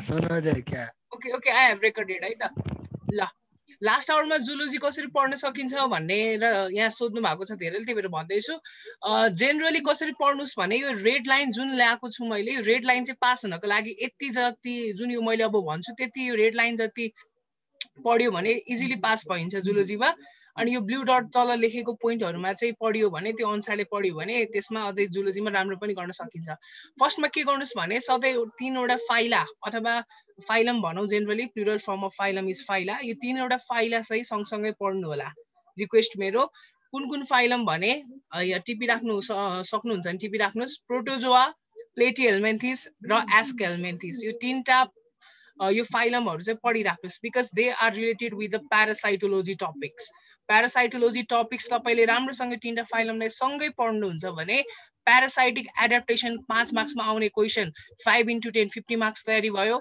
सुनो जाए क्या okay okay I have recorded है त ल लास्ट आवरमा जुलोजी कसरी पढ्न सकिन्छ भनेर यहाँ सोध्नु भएको छ धेरैले त्यही भएर भन्दैछु जेनरली कसरी पढ्नुस् भने यो रेड लाइन जुन ल्याएको छु मैले रेड लाइन चाहिँ पास हुनको लागि यति जति जुन यो मैले अब भन्छु त्यति यो रेड लाइन जति पढ्यो भने इजिली पास भइन्छ जुलोजीमा अनि यो ब्लू डट तल लेखेको पोइन्टहरुमा चाहिँ पढ्यो भने त्यो अनुसारले पढ्यो भने त्यसमा अझै जुलोजीमा राम्रो पनि गर्न सकिन्छ फर्स्टमा के गर्नुस् भने सधैँ तीनवटा फाइला अथवा फाइलम भनौं generally plural form of phylum is phyla यो तीनवटा फाइला चाहिँ सँगसँगै पढ्नु होला रिक्वेस्ट मेरो कुन कुन फाइलम भने यहाँ टिपी राख्नु सक्नुहुन्छ भने टिपी राख्नुस् प्रोटोजोआ प्लेटिहेल्मिन्थिस र एस्केल्मिन्थिस यो तीनटा यो फाइलमहरु चाहिँ पढिराख्नुस् because they are related with the parasitology topics parasitology topics तपाईले राम्रोसँग तीनटा फाइलमलाई सँगै पढ्नुहुन्छ भने प्यारासाइटिक एडाप्टेसन 5 मार्क्समा आउने क्वेशन 5 into 10 50 मार्क्स तयारी भयो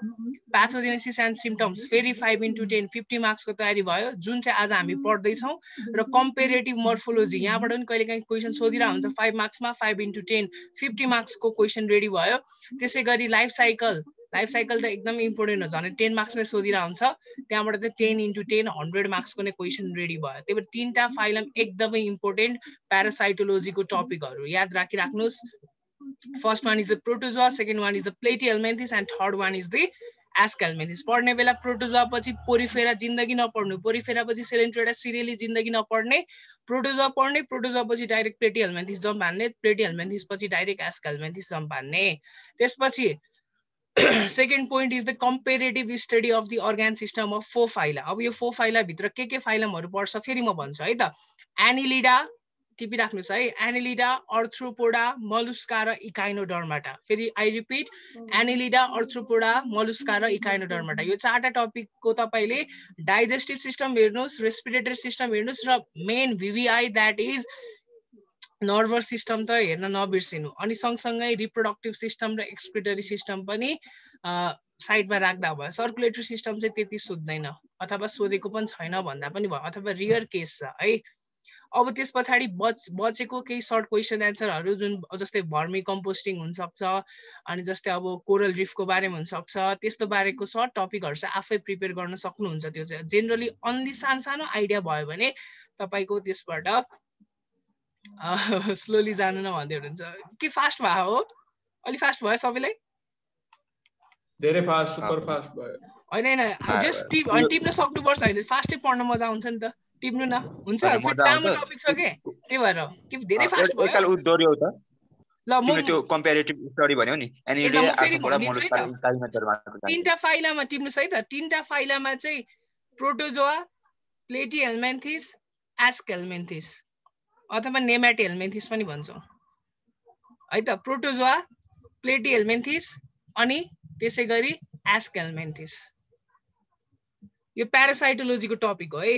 प्याथोजेनेसिस एन्ड सिम्पटम्स फेरि 5 into 10 50 मार्क्सको तयारी भयो जुन चाहिँ आज हामी पढ्दै छौं र कम्पेरेटिभ मोर्फोलोजी यहाँबाट पनि कहिलेकाहीँ क्वेशन सोधिरा हुन्छ 5 मार्क्समा 5 into 10 50 मार्क्सको क्वेशन रेडी भयो त्यसैगरी लाइफ साइकल त एकदम इम्पोर्टेन्ट हो झन् 10 मार्क्समै सोधिरा हुन्छ त्यहाँबाट चाहिँ 10 into 10 100 मार्क्सको नै क्वेशन रेडी भयो त्यही भएर तीनटा फाइलम एकदमै इम्पोर्टेन्ट प्यारासाइटोलोजीको टपिकहरु याद राखिराख्नुस् first one is the protozoa second one is the platyhelminthes and third one is the aschelminthes पढ्ने बेला प्रोटोजोआ पछि पोरिफेरा जिन्दगी नपढ्नु पोरिफेरा पछि सेलेन्ट्रोइडा सिरियली जिन्दगी नपढ्ने प्रोटोजोआ पढ्ने प्रोटोजोआ पछि डाइरेक्ट प्लेटिहेल्मिन्थिस जम्प हान्ने प्लेटिहेल्मिन्थिस पछि डाइरेक्ट एस्केल्मिन्थिस जम्प हान्ने त्यसपछि second point is the comparative study of the organ system of 4 phyla अब यो 4 phyla भित्र के फाइलमहरु पर्छ फेरि म भन्छु है त एनिलिडा टिपी राख्नुस् है एनिलिडा अर्थ्रोपोडा मलुस्का र इकाइनोडर्माटा फेरि आई रिपिट एनिलिडा अर्थ्रोपोडा मलुस्का र इकाइनोडर्माटा यो चारटा टपिकको तपाईले डाइजेस्टिभ सिस्टम हेर्नुस् रेस्पिरेटरी सिस्टम हेर्नुस् र main VVI that is nervous system त हेर्न नबिर्सिनु अनि सँगसँगै रिप्रोडक्टिभ सिस्टम र एक्सक्रिटरी सिस्टम पनि साइडमा राख्दा भयो सर्कुलेटरी सिस्टम चाहिँ त्यति सोध्दैन अथवा सोधेको पनि छैन भन्दा पनि भयो अथवा रियर केस छ है अब त्यसपछि बचेको केही सर्ट क्वेशन एन्सरहरु जुन जस्तै भर्मी कम्पोस्टिङ हुन सक्छ अनि जस्तै अब कोरल रिफको बारेमा हुन सक्छ त्यस्तो बारेको सर्ट टपिकहरु चाहिँ आफै प्रिपेयर गर्न सक्नुहुन्छ त्यो चाहिँ जेनरली अन्ली सानो आइडिया भयो भने तपाईको त्यसबाट स्लोली जानु न भन्दै हुनुहुन्छ के फास्ट भयो हो अलि फास्ट भयो सबैलाई धेरै फास्ट सुपर फास्ट भयो हैन जस्ट टिप्न सक्नु पर्छ हैन फास्टै पढ्न मजा आउँछ नि त टिप्नु न हुन्छ फेरि लामो टपिक छ के त्यही भएर के धेरै फास्ट भयो एकल उडोर्यो त ल म त्यो कम्पेरेटिभ स्टडी भन्यो नि एनिडे आर्थ्रोपोडा मलुस्का र इकाइनोडर्माटा तीनटा फाइलामा टिप्नुस् है त तीनटा फाइलामा चाहिँ प्रोटोजोआ प्लेटिहेल्मिन्थिस एस्केल्मिन्थिस अथवा नेमाटिहेल्मिन्थिस पनि भन्छौं है त प्रोटोजोआ प्लेटिहेल्मिन्थिस अनि त्यसैगरी एस्केल्मिन्थिस यो प्यारासाइटोलोजीको टपिक हो है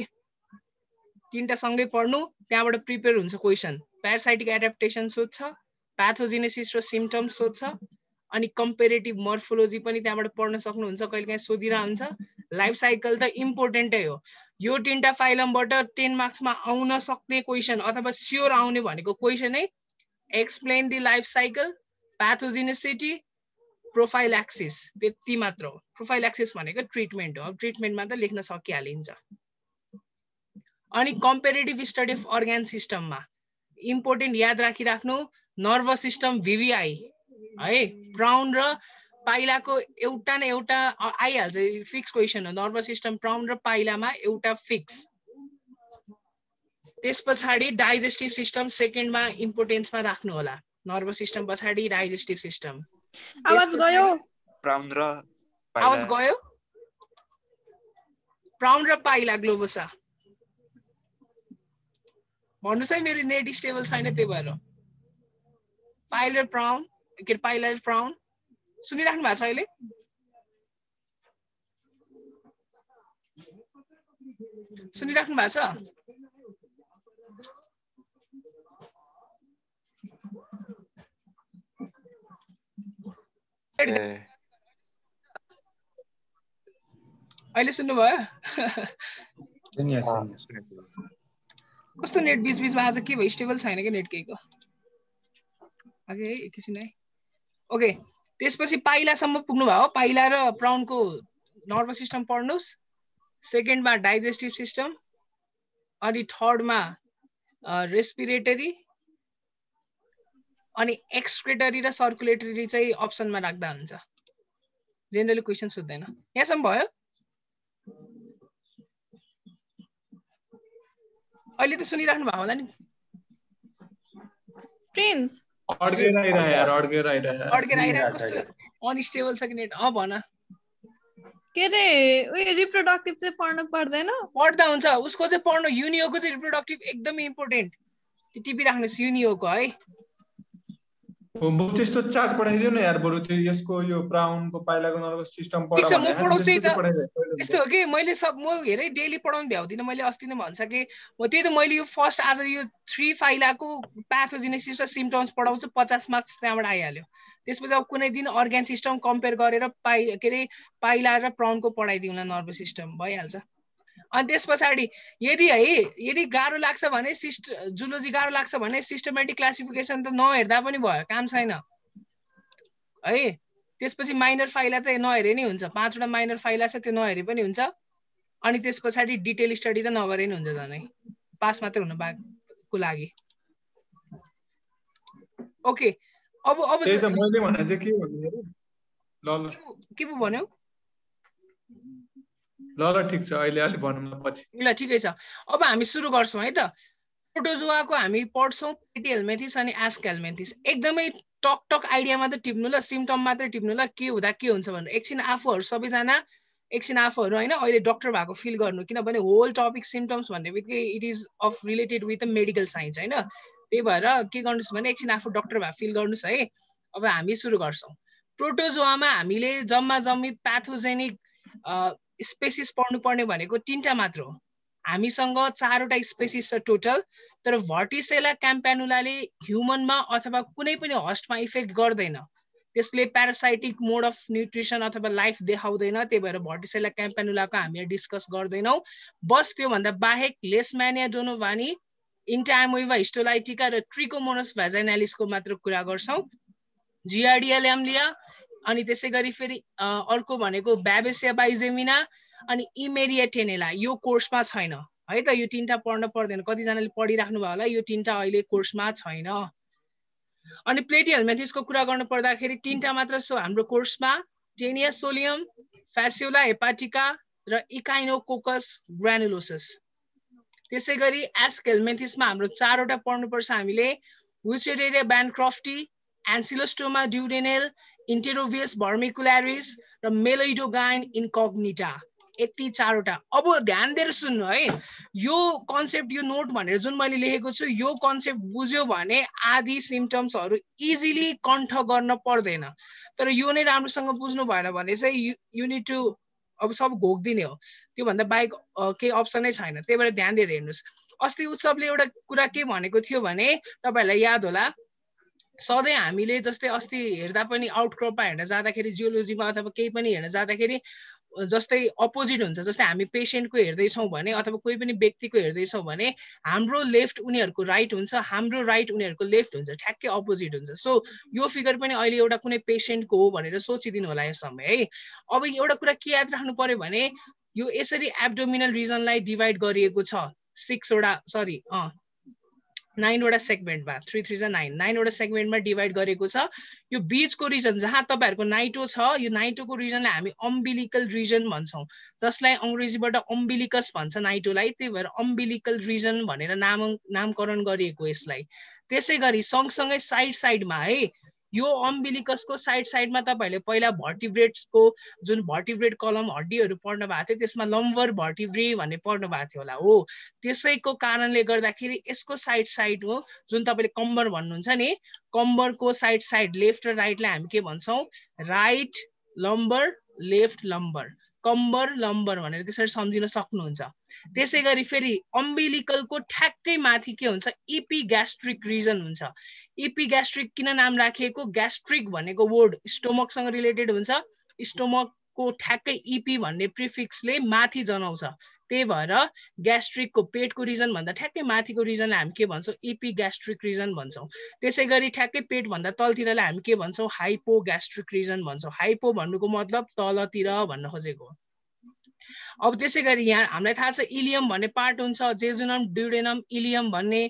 तीनटा सँगै पढ्नु त्यहाँबाट प्रिपेयर हुन्छ क्वेशन प्यारासाइटिक एडाप्टेसन सोध्छ प्याथोजेनेसिस र सिम्पटम्स सोध्छ अनि कम्पेरेटिभ मोर्फोलोजी पनि त्यहाँबाट पढ्न सक्नुहुन्छ कहिलेकाहीँ सोधिरा हुन्छ लाइफ साइकल त इम्पोर्टेन्टै हो यो तीनटा फाइलमबाट 10 मार्क्समा आउन सक्ने क्वेशन अथवा स्योर आउने भनेको क्वेशन है explain the life cycle pathogenicity prophylaxis त्यति मात्र हो प्रोफाइलैक्सिस भनेको ट्रिटमेन्ट हो ट्रिटमेन्टमा त लेख्न सकिहालिन्छ अनि कम्पेरेटिभ स्टडी अफ अर्गान सिस्टममा इम्पोर्टेन्ट याद राखिराख्नु नर्भस सिस्टम VVI है प्राउन र पाइलाको एउटा न एउटा आइहाल्छ फिक्स क्वेशन हो नर्भस सिस्टम प्राउन र पाइलामा एउटा फिक्स त्यसपछि डाइजेस्टिभ सिस्टम सेकेन्डमा इम्पोर्टेन्समा राख्नु होला नर्भस सिस्टम पछाडी डाइजेस्टिभ सिस्टम आवाज गयो प्राउन र आवाज गयो प्राउन र पाइला ग्लोबोसा भन्नुस् है मेरो नेट स्टेबल छैन त्यही भएर पाइलर प्राउन के पाइलर प्राउन सुनिराख्नु भएको छ अहिले सुनिराख्नु भएको छ अहिले सुन्नुभयो कस्तो नेट बीच बीचमा आज के भयो स्टेबल छैन के नेट केको आगे एकैछिन है ओके त्यसपछि पाइलासम्म पुग्नु भयो। पाइला र प्राउनको नर्भस सिस्टम पढ्नुस्। सेकेन्डमा डाइजेस्टिभ सिस्टम, अनि थर्डमा रेस्पिरेटरी, अनि एक्सक्रेटरी र सर्कुलेटरी चाहिँ अप्सनमा राख्दा हुन्छ। जेनरली क्वेसन सोध्दैन। यहाँसम्म भयो? अहिले त सुनिराख्नु भएको होला नि फ्रेन्ड्स? अड्केर आइरहे यार, अड्केर आइरहे। कस्तो अनस्टेबल छ कि नेट? भन। के रे उयो रिप्रोडक्टिभ चाहिँ पढ्नु पर्दैन? पढ्दा हुन्छ। उसको चाहिँ पढ्नु, युनियोको चाहिँ रिप्रोडक्टिभ एकदमै इम्पोर्टेन्ट। त्यो टिपिराख्नुहोस् युनियोको है। त्यस्तो चार्ट पठाइदियो न यार बरु। त्यो यसको यो प्राउनको पाइलाको नर्भस सिस्टम पढा भने म पढाउँछु त। यस्तो हो कि मैले म हेरै डेली पढाउनु भ्याउँदिनँ। मैले अस्ति नै भन्छ कि त्यही त मैले यो फर्स्ट आज यो 3 पाइलाको प्याथोजेनेसिस र सिम्पटम्स पढाउँछु। 50 मार्क्स त्यहाँबाट आइहाल्यो। त्यसपछि अब कुनै दिन अर्ग्यान सिस्टम कम्पेयर गरेर पाइला र प्राउनको पढाइदिउँला नर्भस सिस्टम, भइहाल्छ। अनि त्यस पछाडि यदि गाह्रो लाग्छ भने जुलोजी गाह्रो लाग्छ भने सिस्टमेटिक क्लासिफिकेसन त नहेर्दा पनि भयो, काम छैन है। त्यसपछि माइनर फाइला त नहेरे नै हुन्छ। 5 वटा माइनर फाइला छ, त्यो नहेरे पनि हुन्छ। अनि त्यस पछाडि डिटेल स्टडी त नगरे नि हुन्छ। झनै पास मात्रै हुनु को लागि। ओके, अब त्यही त मैले भने चाहिँ के भन्नु ल के पो भन्यौ? ल ठीक छ, अहिले अलि भनौँ न पछि। ल ठिकै छ। अब हामी सुरु गर्छौँ है त। प्रोटोजोआको हामी पढ्छौँ प्लेटिहेल्मिन्थिस अनि एस्केल्मिन्थिस। एकदमै टक आइडिया मात्रै टिप्नु ल, सिम्पटम मात्रै टिप्नु ल, के हुँदा के हुन्छ भनेर। एकछिन आफूहरू सबैजना होइन अहिले डक्टर भएको फिल गर्नु, किनभने होल टपिक सिम्पटम्स भन्ने बित्तिकै it is of related with the medical science होइन। त्यही भएर के गर्नुहोस् भने एकछिन आफू डक्टर भएको फिल गर्नुहोस् है। अब हामी सुरु गर्छौँ। प्रोटोजोआमा हामीले जम्मी प्याथोजेनिक स्पेसिस पढ्नुपर्ने भनेको 3टा मात्र हो। हामीसँग 4वटा स्पेसिस छ टोटल। तर भर्टिसेला क्याम्प्यानुलाले ह्युमनमा अथवा कुनै पनि हस्टमा इफेक्ट गर्दैन। त्यसले प्यारासाइटिक मोड अफ न्युट्रिसन अथवा लाइफ देखाउँदैन। त्यही भएर भर्टिसेला क्याम्प्यानुलाको हामी डिस्कस गर्दैनौँ। बस त्योभन्दा बाहेक लेसम्यानिया डोनोभानी, इन्टामोइभा हिस्टोलाइटिका र ट्रिकोमोनस भ्याजाइनालिसको मात्र कुरा गर्छौँ। जियार्डिया ल्याम्लिया, अनि त्यसै गरी फेरि अर्को भनेको ब्याबेसिया बाइजेमिना अनि इमेरिया टेनेला। यो कोर्समा छैन है त। यो 3टा पढ्न पर्दैन। कतिजनाले पढिराख्नु भयो होला। यो 3टा अहिले कोर्समा छैन। अनि प्लेटिहेल्मिन्थिसको कुरा गर्नु पर्दाखेरि 3टा मात्र छ हाम्रो कोर्समा, टेनिया सोलियम, फ्यासियोला हेपाटिका र इकाइनोकोकस ग्रानुलोसिस। त्यसै गरी एस्केल्मिन्थिसमा हाम्रो 4वटा पढ्नुपर्छ हामीले, विचेरेरिया ब्यानक्रफ्टी, एन्सिलोस्टोमा ड्युडेनेल, इन्टेरोभियस भर्मिकुलारिस र मेलोइडोगाइन इन्कग्निटा। यति 4वटा। अब ध्यान दिएर सुन्नु है। यो कन्सेप्ट, यो नोट भनेर जुन मैले लेखेको छु, यो कन्सेप्ट बुझ्यो भने आदि सिम्पटम्सहरू इजिली कण्ठ गर्न पर्दैन। तर यो नै राम्रोसँग बुझ्नु भएन भने चाहिँ यु निड टु अब सब घोक्दिने हो। त्योभन्दा बाहेक केही अप्सनै छैन। त्यही भएर ध्यान दिएर हेर्नुहोस्। अस्ति उत्सवले एउटा कुरा के भनेको थियो भने तपाईँहरूलाई याद होला, सधैँ हामीले जस्तै अस्ति हेर्दा पनि आउटक्रपमा हेर्न जाँदाखेरि, जियोलोजीमा अथवा केही पनि हेर्न जाँदाखेरि जस्तै अपोजिट हुन्छ। जस्तै हामी पेसेन्टको हेर्दैछौँ भने अथवा कोही पनि व्यक्तिको हेर्दैछौँ भने हाम्रो लेफ्ट उनीहरूको राइट हुन्छ, हाम्रो राइट उनीहरूको लेफ्ट हुन्छ, ठ्याक्कै अपोजिट हुन्छ। सो यो फिगर पनि अहिले एउटा कुनै पेसेन्टको हो भनेर सोचिदिनु होला यस समय है। अब एउटा कुरा के याद राख्नु पर्यो भने यो यसरी एब्डोमिनल रिजनलाई डिभाइड गरिएको छ 9वटा सेगमेन्टमा। 3 3 जा 9, 9वटा सेगमेन्टमा डिभाइड गरेको छ। यो बीचको रिजन जहाँ तपाईँहरूको नाइटो छ, यो नाइटोको रिजनलाई हामी अम्बिलिकल रिजन भन्छौँ, जसलाई अङ्ग्रेजीबाट अम्बिलिकस भन्छ नाइटोलाई। त्यही भएर अम्बिलिकल रिजन भनेर नामकरण गरिएको यसलाई। त्यसै गरी सँगसँगै साइडमा है, यो अम्बिलिकसको साइडमा तपाईँहरूले पहिला भर्टिब्रेट्सको जुन भर्टिब्रेट कलम हड्डीहरू पढ्नु भएको थियो, त्यसमा लम्बर भर्टिब्रे भन्ने पढ्नु भएको थियो होला हो। त्यसैको कारणले गर्दाखेरि यसको साइड हो, जुन तपाईँले कम्बर भन्नुहुन्छ नि, कम्बरको साइड लेफ्ट र राइटलाई हामी के भन्छौँ? राइट लम्बर, लेफ्ट लम्बर, कम्बर लम्बर भनेर त्यसरी सम्झिन सक्नुहुन्छ। त्यसै गरी फेरि अम्बिलिकलको ठ्याक्कै माथि के हुन्छ? इपिग्यास्ट्रिक रिजन हुन्छ। इपिग्यास्ट्रिक किन नाम राखिएको? ग्यास्ट्रिक भनेको वर्ड स्टोमकसँग रिलेटेड हुन्छ। स्टोमक को ठ्याक्कै इपी भन्ने प्रिफिक्सले माथि जनाउँछ। त्यही भएर ग्यास्ट्रिकको पेटको रिजन भन्दा ठ्याक्कै माथिको रिजनलाई हामी के भन्छौँ इपी ग्यास्ट्रिक रिजन भन्छौँ। त्यसै गरी ठ्याक्कै पेट भन्दा तलतिरलाई हामी के भन्छौँ हाइपो ग्यास्ट्रिक रिजन भन्छौँ। हाइपो भन्नुको मतलब तलतिर भन्न खोजेको। अब त्यसै गरी यहाँ हामीलाई थाहा छ इलियम भन्ने पार्ट हुन्छ, जेजुनम ड्युडेनम इलियम भन्ने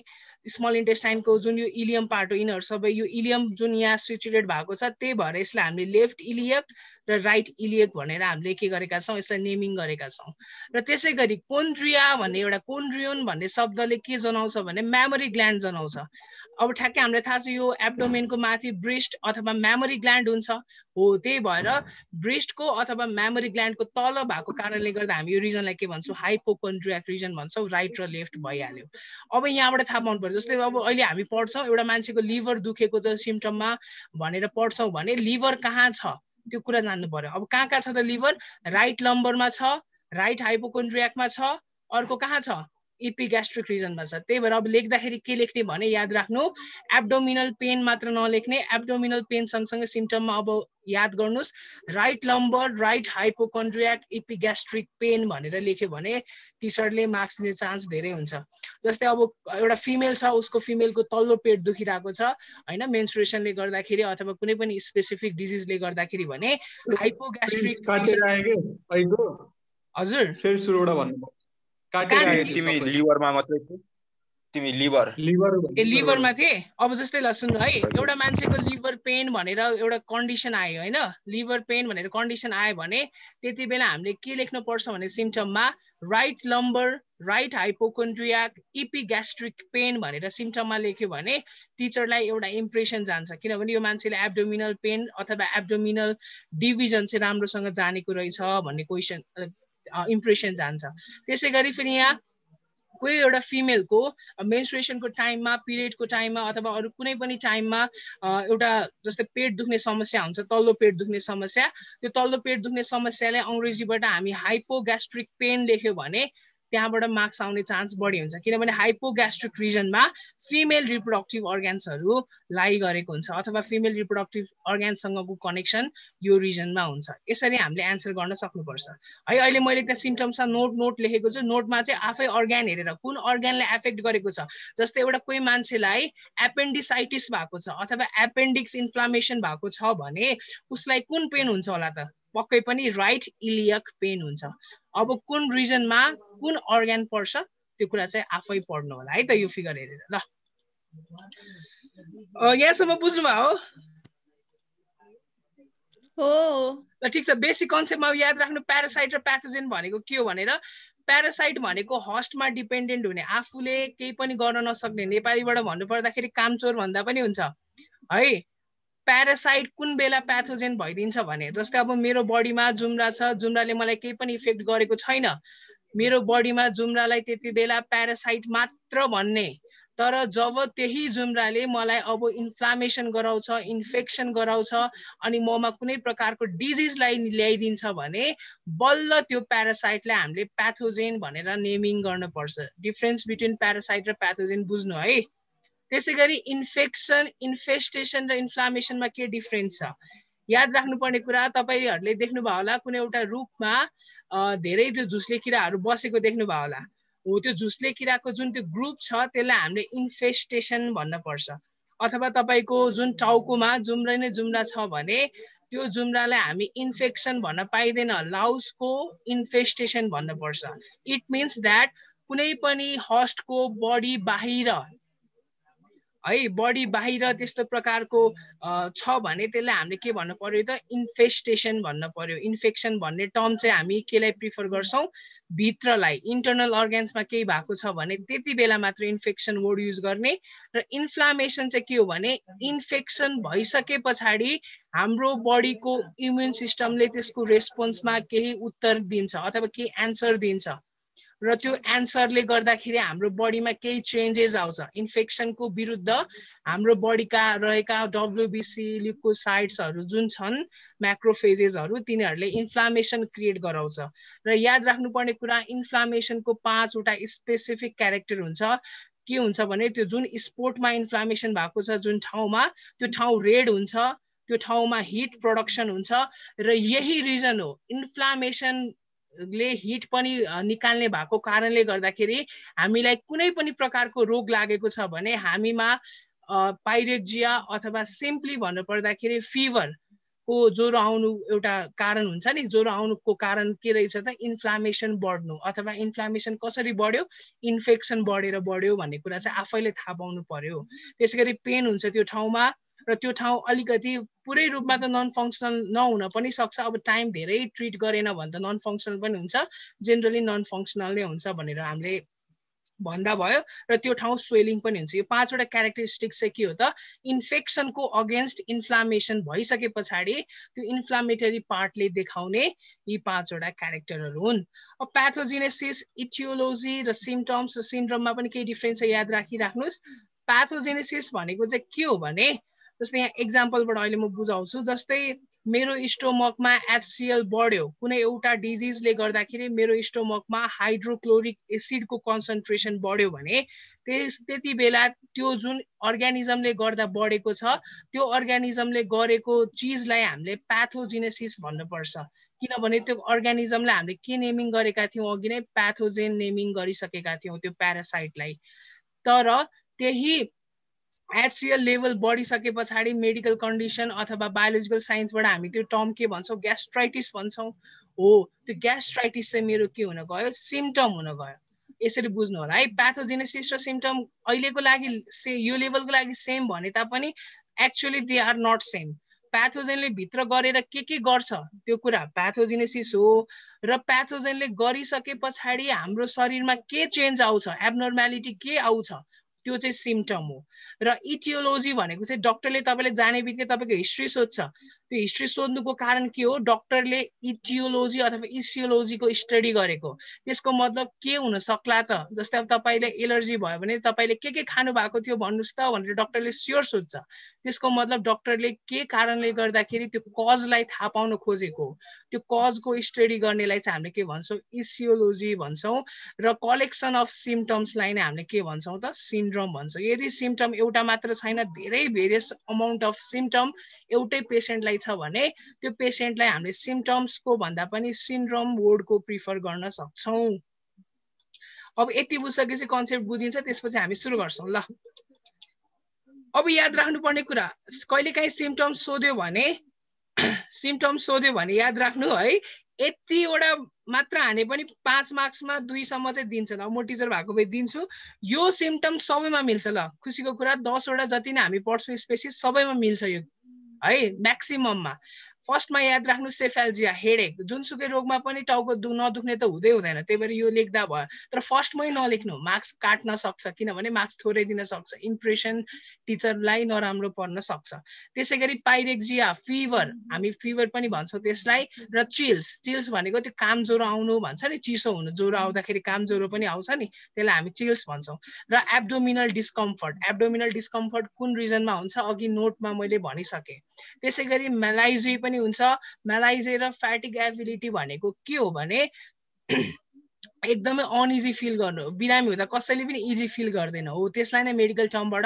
स्मल इन्टेस्टाइनको जुन यो इलियम पार्ट हो यिनीहरू सबै यो इलियम जुन यहाँ सिचुएटेड भएको छ त्यही भएर यसलाई हामीले लेफ्ट इलियक र राइट इलियक भनेर हामीले के गरेका छौँ यसलाई नेमिङ गरेका छौँ। र त्यसै गरी कोन्ड्रिया भन्ने एउटा कोन्ड्रियोन भन्ने शब्दले के जनाउँछ भने मेमोरी ग्ल्यान्ड जनाउँछ। अब ठ्याक्कै हामीलाई थाहा छ यो एब्डोमेनको माथि ब्रेस्ट अथवा मेमोरी ग्ल्यान्ड हुन्छ हो, त्यही भएर ब्रेस्टको अथवा मेमोरी ग्ल्यान्डको तल भएको कारणले गर्दा हामी यो रिजनलाई के भन्छौँ हाइपोकोन्ड्रियाक रिजन भन्छौँ। राइट र लेफ्ट भइहाल्यो। अब यहाँबाट थाहा पाउनु पर्छ जस्तै अब अहिले हामी पढ्छौँ एउटा मान्छेको लिभर दुखेको छ सिम्पटममा भनेर पढ्छौँ भने लिभर कहाँ छ त्यो कुरा जान्नु पर्यो। अब कहाँ कहाँ छ त लिभर राइट लम्बरमा छ, राइट हाइपोकोन्ड्रियाकमा छ, अर्को कहाँ छ इपिग्यास्ट्रिक रिजनमा छ। त्यही भएर अब लेख्दाखेरि के लेख्ने भने याद राख्नु एब्डोमिनल पेन मात्र नलेख्ने, एब्डोमिनल पेन सँगसँगै सिम्पटममा अब याद गर्नुहोस् राइट लम्बर राइट हाइपोकोन्ड्रियाक इपिग्यास्ट्रिक पेन भनेर लेख्यो भने टिचरले मार्क्स दिने चान्स धेरै हुन्छ। जस्तै अब एउटा फिमेल छ उसको फिमेलको तल्लो पेट दुखिरहेको छ होइन मेन्स्ट्रुएसनले गर्दाखेरि अथवा कुनै पनि स्पेसिफिक डिजिजले गर्दाखेरि भने हाइपोग्यास्ट्रिक हजुर फेरि सुरुबाट भन्नु तिमी लिभरमा मात्रै तिमी लिभरमा थिए। अब जस्तै ल सुन्नु है एउटा मान्छेको लिभर पेन भनेर एउटा कन्डिसन आयो होइन लिभर पेन भनेर कन्डिसन आयो भने त्यति बेला हामीले के लेख्नु पर्छ भने सिम्पटममा राइट लम्बर राइट हाइपोकोन्ड्रियाक इपिग्यास्ट्रिक पेन भनेर सिम्पटममा लेख्यो भने टिचरलाई एउटा इम्प्रेसन जान्छ किनभने यो मान्छेले एब्डोमिनल पेन अथवा एब्डोमिनल डिभिजन चाहिँ राम्रोसँग जानेको रहेछ भन्ने क्वेसन इम्प्रेसन जान्छ। त्यसै गरी फेरि यहाँ कोही एउटा फिमेलको मेन्स्ट्रुएसनको टाइममा पिरियडको टाइममा अथवा अरू कुनै पनि टाइममा एउटा जस्तै पेट दुख्ने समस्या हुन्छ तल्लो पेट दुख्ने समस्या, त्यो तल्लो पेट दुख्ने समस्यालाई अङ्ग्रेजीबाट हामी हाइपोग्यास्ट्रिक पेन लेख्यो भने त्यहाँबाट मार्क्स आउने चान्स बढी हुन्छ किनभने हाइपोग्यास्ट्रिक रिजनमा फिमेल रिप्रोडक्टिभ अर्ग्यान्सहरू लाई गरेको हुन्छ अथवा फिमेल रिप्रोडक्टिभ अर्ग्यान्ससँगको कनेक्सन यो रिजनमा हुन्छ। यसरी हामीले एन्सर गर्न सक्नुपर्छ है। अहिले मैले त्यहाँ सिम्पटम्समा नोट लेखेको छु, नोटमा चाहिँ आफै अर्ग्यान हेरेर कुन अर्ग्यानलाई एफेक्ट गरेको छ। जस्तै एउटा कोही मान्छेलाई एपेन्डिसाइटिस भएको छ अथवा एपेन्डिक्स इन्फ्लामेसन भएको छ भने उसलाई कुन पेन हुन्छ होला त पक्कै पनि राइट इलियक पेन हुन्छ। अब कुन रिजनमा कुन अर्ग्यान पर्छ त्यो कुरा चाहिँ आफै पढ्नु होला है त यो फिगर हेरेर ल। यहाँसम्म बुझ्नुभयो हो ल ठिक छ। बेसिक कन्सेप्टमा याद राख्नु प्यारासाइट र प्याथोजेन भनेको के हो भनेर प्यारासाइट भनेको हस्टमा डिपेन्डेन्ट हुने आफूले केही पनि गर्न नसक्ने नेपालीबाट भन्नुपर्दाखेरि कामचोर भन्दा पनि हुन्छ है। प्यारासाइट कुन बेला प्याथोजेन भइदिन्छ भने जस्तै अब मेरो बडीमा जुम्रा छ, जुम्राले मलाई केही पनि इफेक्ट गरेको छैन, मेरो बडीमा जुम्रालाई त्यति बेला प्यारासाइट मात्र भन्ने, तर जब त्यही जुम्राले मलाई अब इन्फ्लामेसन गराउँछ इन्फेक्सन गराउँछ अनि ममा कुनै प्रकारको डिजिजलाई ल्याइदिन्छ भने बल्ल त्यो प्यारासाइटलाई हामीले प्याथोजेन भनेर नेमिङ गर्नुपर्छ। डिफरेन्स बिट्विन प्यारासाइट र प्याथोजेन बुझ्नु है। त्यसै गरी इन्फेक्सन इन्फेस्टेसन र इन्फ्लामेसनमा के डिफरेन्स छ याद राख्नुपर्ने कुरा तपाईँहरूले देख्नुभयो होला कुनै एउटा रुखमा धेरै त्यो झुसले किराहरू बसेको देख्नुभयो होला हो, त्यो झुसले किराको जुन त्यो ग्रुप छ त्यसलाई हामीले इन्फेस्टेसन भन्न पर्छ। अथवा तपाईँको जुन टाउकोमा जुम्रा नै जुम्रा छ भने त्यो जुम्रालाई हामी इन्फेक्सन भन्न पाइँदैन, लाउसको इन्फेस्टेसन भन्न पर्छ। इट मिन्स द्याट कुनै पनि हस्टको बडी बाहिर है बडी बाहिर त्यस्तो प्रकारको छ भने त्यसलाई हामीले के भन्नु पर्यो त इन्फेस्टेसन भन्न पर्यो। इन्फेक्सन भन्ने टर्म चाहिँ हामी केलाई प्रिफर गर्छौँ भित्रलाई, इन्टरनल अर्ग्यान्समा केही भएको छ भने त्यति बेला मात्र इन्फेक्सन वर्ड युज गर्ने। र इन्फ्लामेसन चाहिँ के हो भने इन्फेक्सन भइसके पछाडि हाम्रो बडीको इम्युन सिस्टमले त्यसको रेस्पोन्समा केही उत्तर दिन्छ अथवा केही एन्सर दिन्छ र त्यो एन्सरले गर्दाखेरि हाम्रो बडीमा केही चेन्जेस आउँछ। इन्फेक्सनको विरुद्ध हाम्रो बडीका रहेका डब्ल्युबिसी ल्युकोसाइट्सहरू जुन छन् म्याक्रोफेजेसहरू तिनीहरूले इन्फ्लामेसन क्रिएट गराउँछ। र याद राख्नुपर्ने कुरा इन्फ्लामेसनको 5 वटा स्पेसिफिक क्यारेक्टर हुन्छ। के हुन्छ भने त्यो जुन स्पोटमा इन्फ्लामेसन भएको छ जुन ठाउँमा त्यो ठाउँ रेड हुन्छ, त्यो ठाउँमा हिट प्रोडक्सन हुन्छ र यही रिजन हो इन्फ्लामेसनले हिट पनि निकाल्ने भएको कारणले गर्दाखेरि हामीलाई कुनै पनि प्रकारको रोग लागेको छ भने हामीमा पाइरेक्जिया अथवा सिम्पली भन्नु पर्दाखेरि फिभर को ज्वरो आउनु एउटा कारण हुन्छ नि ज्वरो आउनुको कारण के रहेछ त इन्फ्लामेसन बढ्नु अथवा इन्फ्लामेसन कसरी बढ्यो इन्फेक्सन बढेर बढ्यो भन्ने कुरा चाहिँ आफैले थाहा पाउनु पर्यो त्यसैगरी पेन हुन्छ त्यो ठाउँमा र त्यो ठाउँ अलिकति पुरै रूपमा त नन फङ्सनल नहुन पनि सक्छ अब टाइम धेरै ट्रिट गरेन भने त नन फङ्सनल पनि हुन्छ जेनरली नन फङ्सनल नै हुन्छ भनेर हामीले भन्दा भयो र त्यो ठाउँ स्वेलिङ पनि हुन्छ यो 5 वटा क्यारेक्टरिस्टिक्स चाहिँ के हो त इन्फेक्सनको अगेन्स्ट इन्फ्लामेसन भइसके पछाडि त्यो इन्फ्लामेटरी पार्टले देखाउने यी 5 वटा क्यारेक्टरहरू हुन् अब प्याथोजेनेसिस इटियोलोजी र सिम्पटम्स र सिन्ड्रोममा पनि केही डिफरेन्स छ याद राखिराख्नुस् प्याथोजेनेसिस भनेको चाहिँ के हो भने जस्तै यहाँ एक्जाम्पलबाट अहिले म बुझाउँछु जस्तै मेरो स्टोमकमा HCl बढ्यो कुनै एउटा डिजिजले गर्दाखेरि मेरो स्टोमकमा हाइड्रोक्लोरिक एसिडको कन्सन्ट्रेसन बढ्यो भने त्यति बेला त्यो जुन अर्गानिजमले गर्दा बढेको छ त्यो अर्गानिजमले गरेको चिजलाई हामीले प्याथोजेनेसिस भन्नुपर्छ किनभने त्यो अर्गानिजमलाई हामीले के नेमिङ गरेका थियौँ अघि नै प्याथोजेन नेमिङ गरिसकेका थियौँ त्यो प्यारासाइटलाई तर त्यही HCl लेभल बढिसके पछाडि मेडिकल कन्डिसन अथवा बायोलोजिकल साइन्सबाट हामी त्यो टर्म के भन्छौँ ग्यास्ट्राइटिस भन्छौँ हो त्यो ग्यास्ट्राइटिस चाहिँ मेरो के हुन गयो सिम्पटम हुन गयो यसरी बुझ्नु होला है प्याथोजेनेसिस र सिम्पटम अहिलेको लागि यो लेभलको लागि सेम भने तापनि actually they are not same प्याथोजेनले भित्र गरेर के गर्छ त्यो कुरा प्याथोजेनेसिस हो र प्याथोजेनले गरिसके पछाडि हाम्रो शरीरमा के चेन्ज आउँछ एब्नर्मालिटी के आउँछ त्यो चाहिँ सिम्पटम हो र इटियोलोजी भनेको चाहिँ डाक्टरले तपाईले जाने बित्तिकै तपाईको हिस्ट्री सोध्छ त्यो हिस्ट्री सोध्नुको कारण के हो डाक्टरले इटियोलोजी अथवा इसियोलोजीको स्टडी गरेको त्यसको मतलब के हुन सक्ला त जस्तै अब तपाईले एलर्जी भयो भने तपाईले के खानु भएको थियो भन्नुस् त भनेर डाक्टरले स्योर सोध्छ त्यसको मतलब डाक्टरले के कारणले गर्दाखेरि त्यो कजलाई थाहा पाउन खोजेको त्यो कजको स्टडी गर्नेलाई चाहिँ हामीले के भन्छौँ इसियोलोजी भन्छौँ र कलेक्सन अफ सिम्पटम्सलाई नै हामीले के भन्छौँ त सिन्ड्रोम भन्छौँ यदि सिम्पटम एउटा मात्र छैन धेरै भेरियस अमाउन्ट अफ सिम्पटम एउटै पेसेन्टलाई छ भने त्यो पेसेन्टलाई हामीले सिम्पटम्सको भन्दा पनि सिन्ड्रोम वर्डको प्रिफर गर्न सक्छौँ अब यति बुझिसकेपछि कन्सेप्ट बुझिन्छ त्यसपछि हामी सुरु गर्छौँ ल अब याद राख्नुपर्ने कुरा कहिलेकाहीँ सिम्पटम्स सोध्यो भने याद राख्नु है यतिवटा मात्र हाने पनि 5 मार्क्समा 2 सम्म चाहिँ दिन्छ ल म टिचर भएको भए दिन्छु यो सिम्पटम सबैमा मिल्छ ल खुसीको कुरा 10 वटा जति नै हामी पढ्छौँ स्पेसिस सबैमा मिल्छ यो है म्याक्सिमममा फर्स्टमा याद राख्नु सेफेल्जिया हेडेक जुनसुकै रोगमा पनि टाउको नदुख्ने त हुँदैन त्यही भएर यो लेख्दा भयो तर फर्स्टमै नलेख्नु मार्क्स काट्न सक्छ किनभने मार्क्स थोरै दिन सक्छ इम्प्रेसन टिचरलाई नराम्रो पर्न सक्छ त्यसैगरी पाइरेक्जिया फिभर हामी फिभर पनि भन्छौँ त्यसलाई र चिल्स भनेको त्यो काम ज्वरो आउनु भन्छ नि चिसो हुनु ज्वरो आउँदाखेरि काम ज्वरो पनि आउँछ नि त्यसलाई हामी चिल्स भन्छौँ र एब्डोमिनल डिस्कम्फर्ट कुन रिजनमा हुन्छ अघि नोटमा मैले भनिसकेँ त्यसैगरी मेलाइजी पनि हुन्छ मेलाइजे र फ्याटिक एबिलिटी भनेको के हो भने एकदमै अनइजी फिल गर्नु बिरामी हुँदा कसैले पनि इजी फिल गर्दैन हो त्यसलाई नै मेडिकल टर्मबाट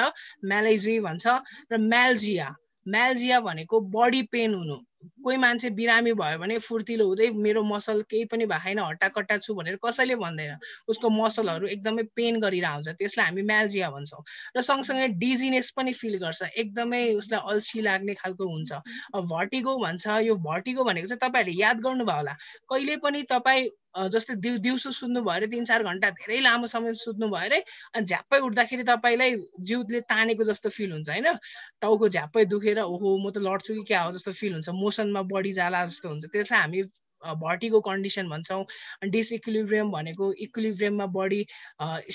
मेलाइजी भन्छ र म्याल्जिया भनेको बडी पेन हुनु कोही मान्छे बिरामी भयो भने फुर्तिलो हुँदै मेरो मसल केही पनि भएन हट्टाकट्टा छु भनेर कसैले भन्दैन उसको मसलहरू एकदमै पेन गरिरहेको हुन्छ त्यसलाई हामी म्याल्जिया भन्छौँ र सँगसँगै डिजिनेस पनि फिल गर्छ एकदमै उसलाई अल्छी लाग्ने खालको हुन्छ अब भर्टिगो भन्छ यो भर्टिगो भनेको चाहिँ तपाईँहरूले याद गर्नुभयो होला कहिले पनि तपाईँ जस्तै दिउँसो सुत्नु भयो अरे 3-4 घण्टा धेरै लामो समय सुत्नु भयो अरे अनि झ्याप्पै उठ्दाखेरि तपाईँलाई जिउले तानेको जस्तो फिल हुन्छ होइन टाउको झ्याप्पै दुखेर ओहो म त लड्छु कि क्या हो जस्तो फिल हुन्छ मोसनमा बढी जाला जस्तो हुन्छ त्यसलाई हामी भर्टिगो कन्डिसन भन्छौँ डिसइक्विलिब्रियम भनेको इक्विलिब्रियममा बढी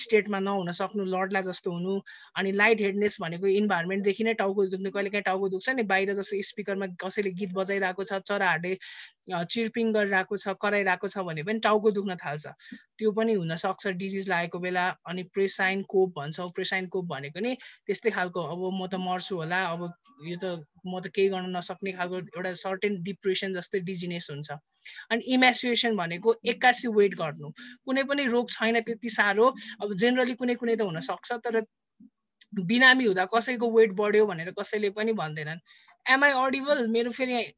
स्टेटमा नहुन सक्नु लड्ला जस्तो हुनु अनि लाइट हेडनेस भनेको इन्भाइरोमेन्टदेखि नै टाउको दुख्ने कहिलेकाहीँ टाउको दुख्छ नि बाहिर जस्तो स्पिकरमा कसैले गीत बजाइरहेको छ चराहरूले चिर्पिङ गरिरहेको छ कराइरहेको छ भने पनि टाउको दुख्न थाल्छ त्यो पनि हुनसक्छ डिजिज लागेको बेला अनि प्रेसाइन कोप भन्छौँ प्रेसाइन कोप भनेको नि त्यस्तै खालको अब म त मर्छु होला अब यो त म त केही गर्न नसक्ने खालको एउटा सर्टेन डिप्रेसन जस्तै डिजिनेस हुन्छ अनि इमेसुएसन भनेको 81 वेट गर्नु कुनै पनि रोग छैन त्यति साह्रो अब जेनरली कुनै त हुन सक्छ तर बिरामी हुँदा कसैको वेट बढ्यो भनेर कसैले पनि भन्दैनन् Am I audible? मेरो फेरि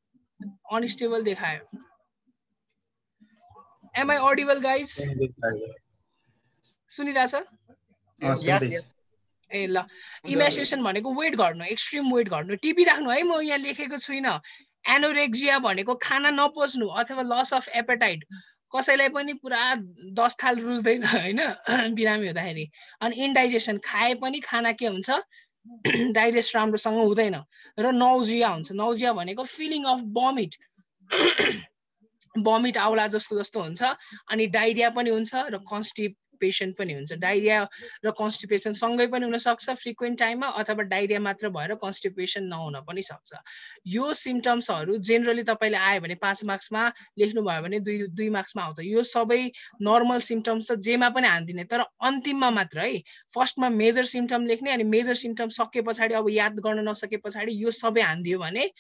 अनस्टेबल देखायो. Am I audible guys? सुनिरहेछ? Yes. ए ल इमेसिएसन भनेको वेट घट्नु, एक्सट्रिम वेट घट्नु. टिपी राख्नु है, म यहाँ लेखेको छुइनँ. एनोरेक्जिया भनेको खाना नपच्नु अथवा लस अफ एपेटाइट. कसैलाई पनि पुरा 10 थाल रुच्दैन हैन बिरामी हुँदाखेरि. अनि इन्डाइजेसन, खाए पनि खाना के हुन्छ डाइजेस्ट राम्रोसँग हुँदैन. र नौजिया हुन्छ. नौजिया भनेको फिलिङ अफ भमिट, भमिट आउला जस्तो जस्तो हुन्छ. अनि डायरिया पनि हुन्छ र कन्स्टिपेसन पनि हुन्छ. डायरिया र कन्स्टिपेसन सँगै पनि हुन सक्छ फ्रिक्वेन्ट टाइममा, अथवा डायरिया मात्र भएर कन्स्टिपेसन नहुन पनि सक्छ. यो सिम्पटम्सहरू जेनरली तपाईले आयो भने 5 मार्क्समा लेख्नु भयो भने 2 मार्क्समा आउँछ. यो सबै नर्मल सिम्पटम्स त जेमा पनि हान्दिने, तर अन्तिममा मात्र है. फर्स्टमा मेजर सिम्पटम लेख्ने, अनि मेजर सिम्पटम सके पछाडी अब याद गर्न नसके पछाडी यो सबै हान्दियो भने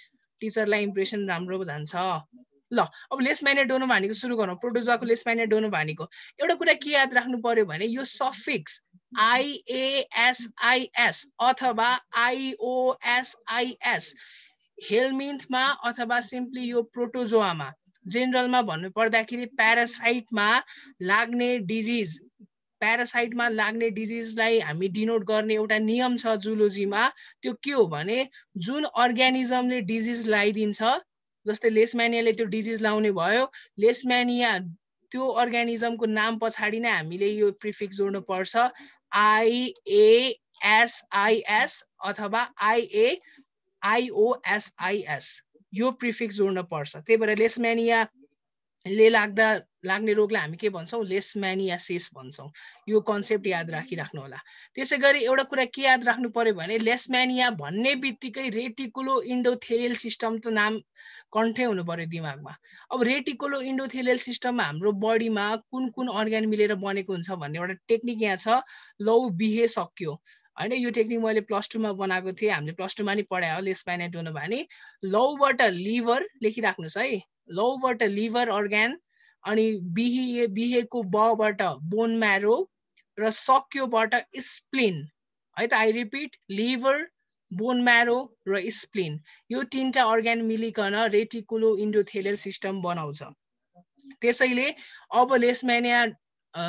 टिचरलाई इम्प्रेसन राम्रो जान्छ. ल अब लेशम्यानिया डोनोभानीको सुरु गरौँ. प्रोटोजोआको लेशम्यानिया डोनोभानीको एउटा कुरा के याद राख्नु पर्यो भने यो सफिक्स IASIS अथवा IOSIS हेलमिन्थमा अथवा सिम्पली यो प्रोटोजोआमा जेनरलमा भन्नु पर्दाखेरि प्यारासाइटमा लाग्ने डिजिज, प्यारासाइटमा लाग्ने डिजिजलाई हामी डिनोट गर्ने एउटा नियम छ जुलोजीमा. त्यो के हो भने जुन अर्गानिजमले डिजिज ल्याइदिन्छ, जस्तै लेशम्यानियाले त्यो डिजिज लाउने भयो, लेशम्यानिया त्यो अर्गानिजमको नाम पछाडि नै हामीले यो प्रिफिक्स जोड्नु पर्छ. IASIS अथवा IOSIS यो प्रिफिक्स जोड्नु पर्छ. त्यही भएर लेशम्यानियाले लाग्ने रोगलाई हामी के भन्छौँ, लेशम्यानियासिस भन्छौँ. यो कन्सेप्ट याद राखिराख्नु होला. त्यसैगरी एउटा कुरा के याद राख्नु पर्यो भने लेशम्यानिया भन्ने बित्तिकै रेटिकुलो इन्डोथेलियल सिस्टम त नाम कन्ठे हुनु पर्यो दिमागमा. अब रेटिकुलो इन्डोथेलियल सिस्टममा हाम्रो बडीमा कुन कुन अर्गान मिलेर बनेको हुन्छ भन्ने एउटा टेक्निक यहाँ छ. लौ बिहे सक्यो हैन, यो टेक्निक मैले +2 मा बनाएको थिएँ. हामीले +2 मा नि पढायो हो लेशम्यानिया डोनोभानी. लौबाट लिभर लेखिराख्नुस् है, लौबाट लिभर अर्गान, अनि बिहेको बबाट बोन म्यारो र सक्योबाट स्प्लिन है त. आई रिपिट, लिभर, बोन म्यारो र स्प्लिन, यो 3टा अर्गान मिलिकन रेटिकुलो इन्डोथेलियल सिस्टम बनाउँछ. त्यसैले अब लेशम्यानिया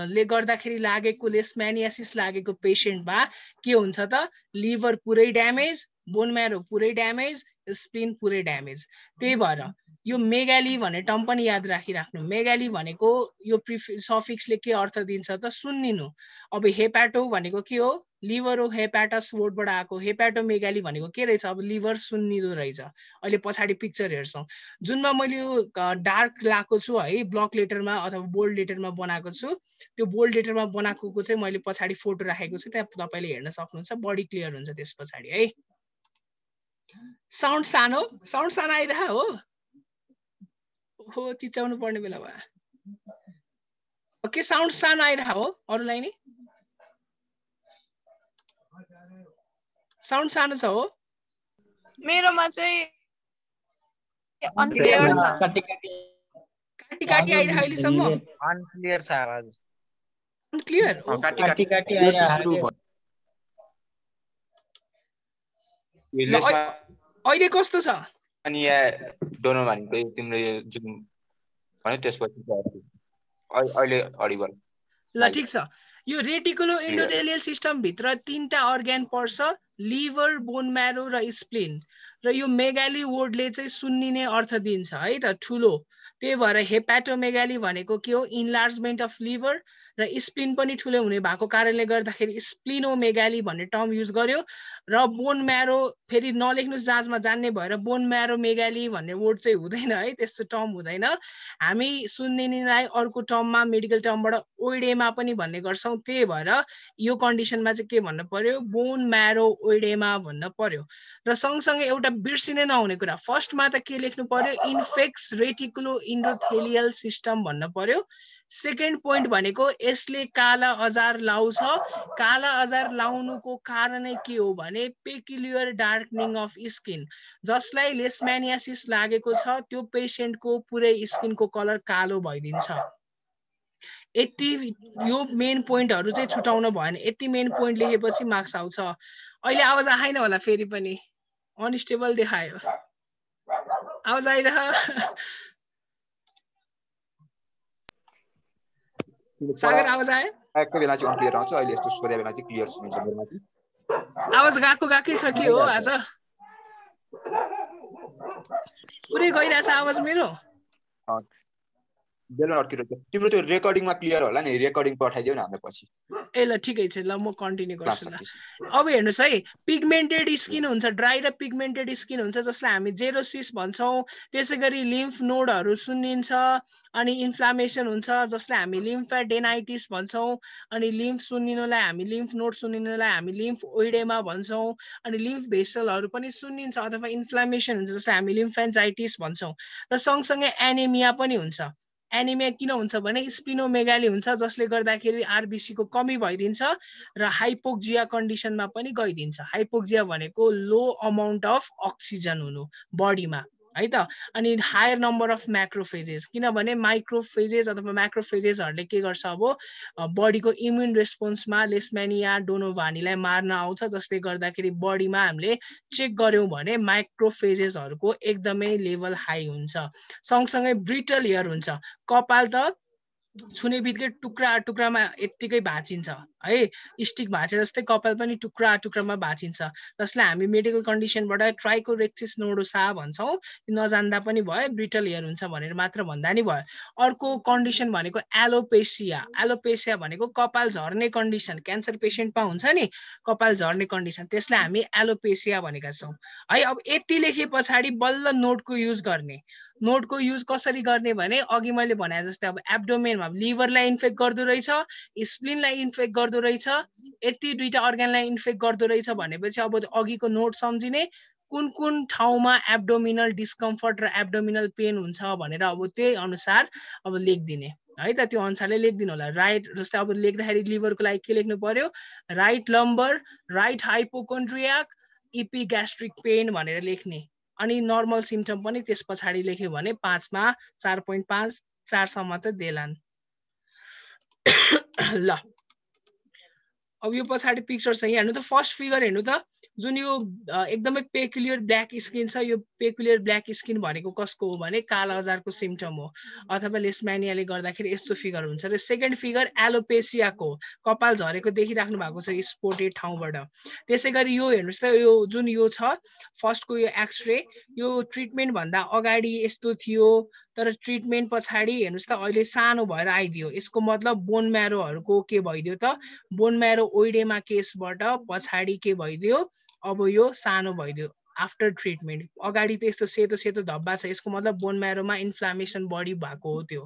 ले गर्दाखेरि लागेको लेशम्यानियासिस लागेको पेशेन्टमा के हुन्छ त, लिभर पुरै ड्यामेज, बोन म्यारो पुरै ड्यामेज, स्प्लिन पुरै ड्यामेज. त्यही भएर यो मेगाली भन्ने टर्म पनि याद राखिराख्नु. मेगाली भनेको यो सफिक्सले के अर्थ दिन्छ त, सुन्निनु. अब हेपाटो भनेको के हो, लिभर हो, हेपाटस वर्डबाट आएको. हेपाटोमेगाली भनेको के रहेछ, अब लिभर सुन्निदो रहेछ. अहिले पछाडि पिक्चर हेर्छौँ. जुनमा मैले यो डार्क लाएको छु है, ब्लक लेटरमा अथवा बोल्ड लेटरमा बनाएको छु. त्यो बोल्ड लेटरमा बनाएको चाहिँ मैले पछाडि फोटो राखेको छु, त्यहाँ तपाईँले हेर्न सक्नुहुन्छ. बडी क्लियर हुन्छ त्यस पछाडि है. साउन्ड सानो आइरह हो, चिच्याउनु पर्ने बेला भयो. ओके, साउन्ड सानो आइरह हो. अरूलाई नि साउन्ड सानो छ हो? मेरोमा चाहिँ काटी आइरह अहिलेसम्म. अनक्लियर छ आवाज. अनक्लियर काटी आइरह. अहिले कस्तो छ? अनि यहाँ डोनोभानीको तिम्रो जुन भन्यो त्यसपछि अहिले अडिबल. ल ठिक छ. यो रेटिकुलो इन्डोथेलियल सिस्टम भित्र 3टा अर्गान पर्छ, लिभर, बोन म्यारो र स्प्लिन. र यो मेगाली वर्डले चाहिँ सुन्निने अर्थ दिन्छ है त, ठुलो. त्यही भएर हेपाटोमेगाली भनेको के हो, इन्लार्जमेन्ट अफ लिभर, र स्प्लिन पनि ठुलो हुने भएको कारणले गर्दाखेरि स्प्लिनोमेगाली भन्ने टर्म युज गर्यो. र बोन म्यारो फेरि नलेख्नुस्, जाँचमा जान्ने भएर बोन म्यारो मेगाली भन्ने वर्ड चाहिँ हुँदैन है, त्यस्तो टर्म हुँदैन. हामी सुन्निनेलाई अर्को टर्ममा मेडिकल टर्मबाट ओइडेमा पनि भन्ने गर्छौँ. त्यही भएर यो कन्डिसनमा चाहिँ के भन्नु पर्यो, बोन म्यारो ओइडेमा भन्न पर्यो. र सँगसँगै एउटा बिर्सिने नहुने कुरा, फर्स्टमा त के लेख्नु पर्यो, इन्फेक्स रेटिकुलो इन्डोथेलियल सिस्टम भन्न पर्यो. सेकेन्ड पोइन्ट भनेको यसले काला अजार लाउँछ. काला अजार लाउनुको कारणै के हो भने पेक्युलियर डार्कनिङ अफ स्किन. जसलाई लेशम्यानियासिस लागेको छ त्यो पेशेन्टको पुरै स्किनको कलर कालो भइदिन्छ. यति यो मेन पोइन्टहरू चाहिँ छुटाउन भएन. यति मेन पोइन्ट लेखेपछि मार्क्स आउँछ. अहिले आवाज आएन होला, फेरि पनि अनस्टेबल देखायो. आवाज आइरह सागर आवाज आयो एकै बेला चाहिँ अनक्लियर आउँछ अहिले यस्तो सोधे बेला चाहिँ क्लियर सुनिन्छ मेरोमाथि आवाज गएकै छ कि हो आज पुरै गइरहेछ आवाज मेरो बेला अड्किरहेको तिम्रो त्यो रेकर्डिङमा क्लियर होला नि रेकर्डिङ पठाइदिउ न हामीलाई पछि ए ल ठिकै छ ल म कन्टिन्यू गर्छु ल अब हेर्नुस् है पिगमेन्टेड स्किन हुन्छ ड्राई र पिगमेन्टेड स्किन हुन्छ जसलाई हामी जेरोसिस भन्छौँ त्यसैगरी लिम्फ नोडहरू सुन्निन्छ अनि इन्फ्लामेसन हुन्छ जसलाई हामी लिम्फेडेनाइटिस भन्छौँ अनि लिम्फ सुन्निनुलाई हामी लिम्फ नोड सुन्निनुलाई हामी लिम्फ ओइडेमा भन्छौँ अनि लिम्फ भेसलहरू पनि सुन्निन्छ अथवा इन्फ्लामेसन हुन्छ जसलाई हामी लिम्फेन्जाइटिस भन्छौँ र सँगसँगै एनिमिया पनि हुन्छ एनिमिया किन हुन्छ भने स्प्लिनोमेगाली हुन्छ जसले गर्दाखेरि आरबिसी को कमी भइदिन्छ र हाइपोक्जिया कन्डिसनमा पनि गइदिन्छ हाइपोक्जिया भनेको लो अमाउन्ट अफ अक्सिजन हुनु बडीमा है त अनि हायर नम्बर अफ म्याक्रोफेजेस किनभने माइक्रोफेजेस अथवा म्याक्रोफेजेसहरूले के गर्छ अब बडीको इम्युन रेस्पोन्समा लेसमेनिया डोनोभानीलाई मार्न आउँछ जसले गर्दाखेरि बडीमा हामीले चेक गर्यौं भने माइक्रोफेजेसहरूको एकदमै लेभल हाई हुन्छ सँगसँगै ब्रिटल हेयर हुन्छ कपाल त छुने बित्तिकै टुक्रा टुक्रामा यत्तिकै भाँचिन्छ है स्टिक भाँचे जस्तै कपाल पनि टुक्रा टुक्रामा भाँचिन्छ जसलाई हामी मेडिकल कन्डिसनबाट ट्राइकोरेक्सिस नोडोसा भन्छौँ नजान्दा पनि भयो ब्रिटल हेयर हुन्छ भनेर मात्र भन्दा नि भयो अर्को कन्डिसन भनेको एलोपेसिया भनेको कपाल झर्ने कन्डिसन क्यान्सर पेसेन्टमा हुन्छ नि कपाल झर्ने कन्डिसन त्यसलाई हामी एलोपेसिया भनेका छौँ है अब यति लेखे पछाडि बल्ल नोटको युज गर्ने नोटको युज कसरी गर्ने भने अघि मैले भने जस्तै अब एब्डोमेनमा लिभरलाई इन्फेक्ट गर्दो रहेछ स्प्लिनलाई इन्फेक्ट गर्दो रहेछ यति दुईटा अर्गानलाई इन्फेक्ट गर्दो रहेछ भनेपछि अब अघिको नोट सम्झिने कुन ठाउँमा एब्डोमिनल डिस्कम्फर्ट र एब्डोमिनल पेन हुन्छ भनेर अब त्यही अनुसार अब लेखिदिने है त त्यो अनुसारले लेखिदिनु होला राइट जस्तै अब लेख्दाखेरि लिभरको लागि के लेख्नु पर्यो राइट लम्बर राइट हाइपोकोन्ड्रियाक इपिग्यास्ट्रिक पेन भनेर लेख्ने अनि नर्मल सिम्पटम पनि त्यस पछाडि लेख्यो भने 5 मा 4.5 4 सम्म त देलान् ल अब यो पछाडि पिक्चर छ यहाँ हेर्नु त फर्स्ट फिगर हेर्नु त जुन यो एकदमै पेक्युलियर ब्ल्याक स्किन छ यो पेक्युलियर ब्ल्याक स्किन भनेको कसको हो भने कालाजारको सिम्पटम हो अथवा लेसमेनियाले गर्दाखेरि यस्तो फिगर हुन्छ र सेकेन्ड फिगर एलोपेसियाको कपाल झरेको देखिराख्नु भएको छ स्पोटेड ठाउँबाट त्यसैगरी यो हेर्नुस् त यो जुन यो छ फर्स्टको यो एक्सरे यो ट्रिटमेन्ट भन्दा अगाडि यस्तो थियो तर ट्रिटमेन्ट पछाडि हेर्नुस् त अहिले सानो भएर आइदियो यसको मतलब बोन म्यारोहरूको के भइदियो त बोन म्यारो ओइडेमा केसबाट पछाडि के भइदियो अब यो सानो भइदियो आफ्टर ट्रिटमेन्ट अगाडि त यस्तो सेतो सेतो धब्बा छ यसको मतलब बोन म्यारोमा इन्फ्लामेसन बढी भएको हो त्यो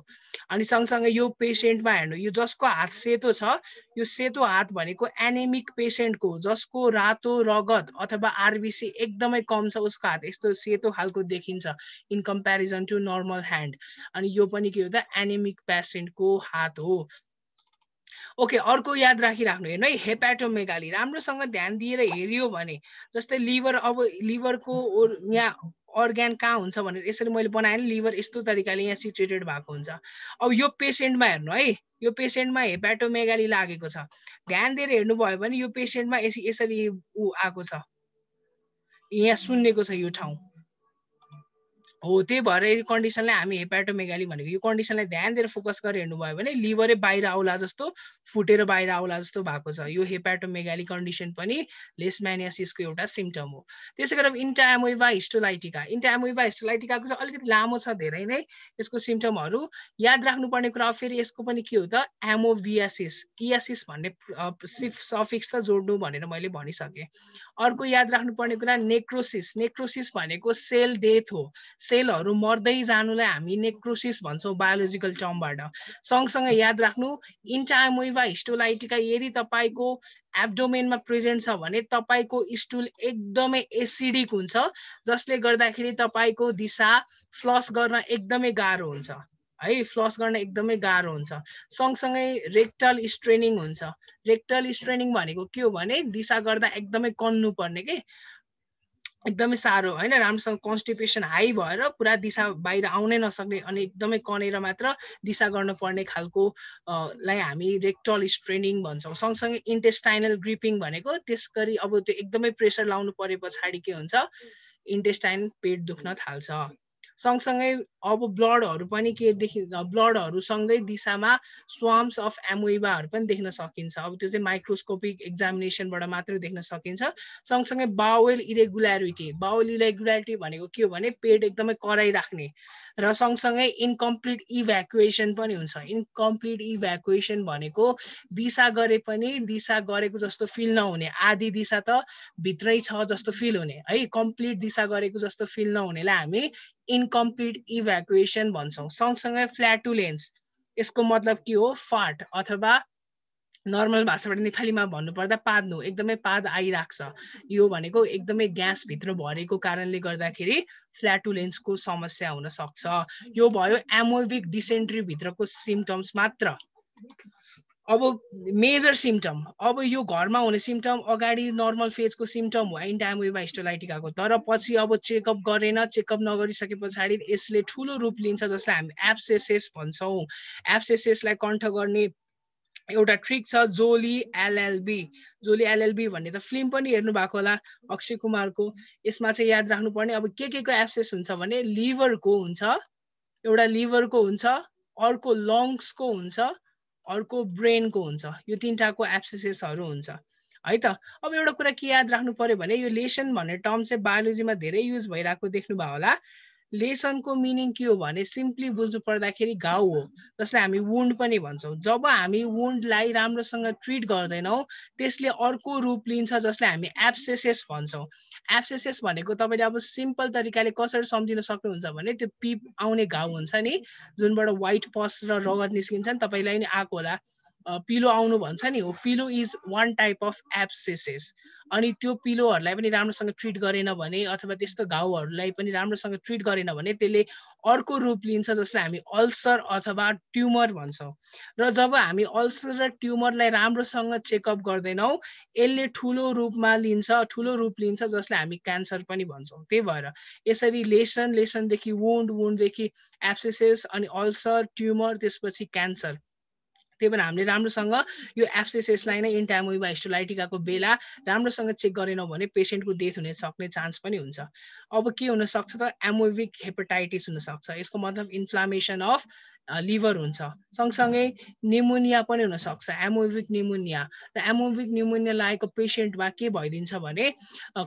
अनि सँगसँगै यो पेसेन्टमा हेर्नु यो जसको हात सेतो छ यो सेतो हात भनेको एनेमिक पेसेन्टको जसको रातो रगत अथवा आरबिसी एकदमै कम छ उसको हात यस्तो सेतो खालको देखिन्छ in comparison to normal hand अनि यो पनि के हो त एनेमिक पेसेन्टको हात हो ओके अर्को याद राखिराख्नु हेर्नु है हेपाटोमेगाली राम्रोसँग ध्यान दिएर हेरियो भने जस्तै लिभर अब लिभरको यहाँ अर्ग्यान कहाँ हुन्छ भनेर यसरी मैले बनाएँ नि लिभर यस्तो तरिकाले यहाँ सिचुएटेड भएको हुन्छ अब यो पेसेन्टमा हेर्नु है यो पेसेन्टमा हेपाटोमेगाली लागेको छ ध्यान दिएर हेर्नु भयो भने यो पेसेन्टमा यसरी आएको छ यहाँ सुन्नेको छ यो ठाउँ हो त्यही भएर यो कन्डिसनलाई हामी हेपाटोमेगाली भनेको यो कन्डिसनलाई ध्यान दिएर फोकस गरेर हेर्नु भयो भने लिभरै बाहिर आउला जस्तो फुटेर बाहिर आउला जस्तो भएको छ यो हेपाटोमेगाली कन्डिसन पनि लेसमेनियासिसको एउटा सिम्पटम हो त्यसै गरी इन्टाएमोइबा हिस्टोलाइटिकाको चाहिँ अलिकति लामो छ धेरै नै यसको सिम्पटमहरू याद राख्नुपर्ने कुरा फेरि यसको पनि के हो त एमोभियासिस इयासिस भन्ने सफिक्स त जोड्नु भनेर मैले भनिसकेँ अर्को याद राख्नुपर्ने कुरा नेक्रोसिस भनेको सेल डेथ हो सेलहरू मर्दै जानुलाई हामी नेक्रोसिस भन्छौँ बायोलोजिकल टर्मबाट सँगसँगै याद राख्नु इन्टाएमोइबा हिस्टोलाइटिका यदि तपाईको एब्डोमेनमा प्रेजेन्ट छ भने तपाईको स्टुल एकदमै एसिडिक हुन्छ जसले गर्दाखेरि तपाईको दिशा फ्लस गर्न एकदमै गाह्रो हुन्छ है फ्लस गर्न एकदमै गाह्रो हुन्छ सँगसँगै रेक्टल स्ट्रेनिङ हुन्छ रेक्टल स्ट्रेनिङ भनेको के हो भने दिशा गर्दा एकदमै कन्नु पर्ने के एकदमै साह्रो हैन राम्रोसँग कन्स्टिपेसन हाई भएर पुरा दिशा बाहिर आउनै नसक्ने अनि एकदमै कनेर मात्र दिशा गर्न पर्ने खालको लाई हामी रेक्टल स्ट्रेनिङ भन्छौँ सँगसँगै इन्टेस्टाइनल ग्रिपिङ भनेको त्यसगरी अब त्यो एकदमै प्रेसर लाउनु परे पछाडि के हुन्छ इन्टेस्टाइन पेट दुख्न थाल्छ सँगसँगै अब ब्लडहरू पनि के ब्लडहरू सँगै दिशामा स्वाम्स अफ एमोइबाहरू पनि देख्न सकिन्छ। अब त्यो चाहिँ माइक्रोस्कोपिक एक्जामिनेसनबाट मात्रै देख्न सकिन्छ। सँगसँगै बाउल इरेगुल्यारिटी भनेको के हो भने पेट एकदमै कराइराख्ने र सँगसँगै इन्कम्प्लिट इभ्याकुएसन पनि हुन्छ। इन्कम्प्लिट इभ्याकुएसन भनेको दिशा गरे पनि दिशा गरेको जस्तो फिल नहुने, आधी दिशा त भित्रै छ जस्तो फिल हुने है, कम्प्लिट दिशा गरेको जस्तो फिल नहुनेलाई हामी इन्कम्प्लिट इभ्याकुएसन भन्छौँ। सँगसँगै फ्ल्याटुलेन्स, यसको मतलब के हो? फाट अथवा नर्मल भाषाबाट नेपालीमा भन्नुपर्दा पाद्नु, एकदमै पाद आइराख्छ। यो भनेको एकदमै ग्यास भित्र भरेको कारणले गर्दाखेरि फ्ल्याटुलेन्सको समस्या हुन सक्छ। यो भयो एमोइबिक डिसेन्ट्री भित्रको सिम्टम्स मात्र। अब मेजर सिम्टम, अब यो घरमा हुने सिम्टम अगाडि नर्मल फेजको सिम्टम हो इन्टाएमोइबा हिस्टोलाइटिकाको, तर पछि अब चेकअप गरेन, चेकअप नगरिसके पछाडि यसले ठुलो रूप लिन्छ जसलाई हामी एब्सेसेस भन्छौँ। एब्सेसेसलाई कन्ठ गर्ने एउटा ट्रिक छ जोली एलएलबी। जोली एलएलबी भन्ने त फिल्म पनि हेर्नु भएको होला अक्षय कुमारको। यसमा चाहिँ याद राख्नुपर्ने अब के को एब्सेस हुन्छ भने लिभरको हुन्छ, एउटा लिभरको हुन्छ, अर्को लङ्सको हुन्छ, अर्को ब्रेनको हुन्छ। यो तीनटाको एब्सेसेसहरू हुन्छ है त। अब एउटा कुरा के याद राख्नु पर्यो भने यो लेसन भन्ने टर्म चाहिँ बायोलोजीमा धेरै युज भइरहेको देख्नु भयो होला। लेसनको मिनिङ के हो भने सिम्पली बुझ्नु पर्दाखेरि घाउ हो, जसलाई हामी वुन्ड पनि भन्छौँ। जब हामी वुन्डलाई राम्रोसँग ट्रिट गर्दैनौँ त्यसले अर्को रूप लिन्छ जसलाई हामी एब्सेसेस भन्छौँ। एब्सेसेस भनेको तपाईँले अब सिम्पल तरिकाले कसरी सम्झिन सक्नुहुन्छ भने त्यो पिप आउने घाउ हुन्छ नि, जुनबाट व्हाइट पस र रगत निस्किन्छ नि, तपाईँलाई नि आएको होला, पिलो आउनु भन्छ नि, हो पिलो is one type of abscesses. अनि त्यो पिलोहरूलाई पनि राम्रोसँग ट्रिट गरेन भने अथवा त्यस्तो घाउहरूलाई पनि राम्रोसँग ट्रिट गरेन भने त्यसले अर्को रूप लिन्छ जसलाई हामी अल्सर अथवा ट्युमर भन्छौँ। र जब हामी अल्सर र ट्युमरलाई राम्रोसँग चेकअप गर्दैनौँ यसले ठुलो रूप लिन्छ जसलाई हामी क्यान्सर पनि भन्छौँ। त्यही भएर यसरी लेसनदेखि वुन्डदेखि एब्सेसेस अनि अल्सर, ट्युमर, त्यसपछि क्यान्सर। त्यही भएर हामीले राम्रोसँग यो एब्सेसेसलाई नै इन्टाएमोइबा हिस्टोलाइटिकाको बेला राम्रोसँग चेक गरेनौँ भने पेसेन्टको डेथ हुन सक्ने चान्स पनि हुन्छ। अब के हुन सक्छ त? एमोइबिक हेपाटाइटिस हुन सक्छ। यसको मतलब इन्फ्लामेसन अफ लिभर हुन्छ। सँगसँगै निमोनिया पनि हुन सक्छ, एमोइबिक निमोनिया। र एमोइबिक निमोनिया लागेको पेसेन्टमा के भइदिन्छ भने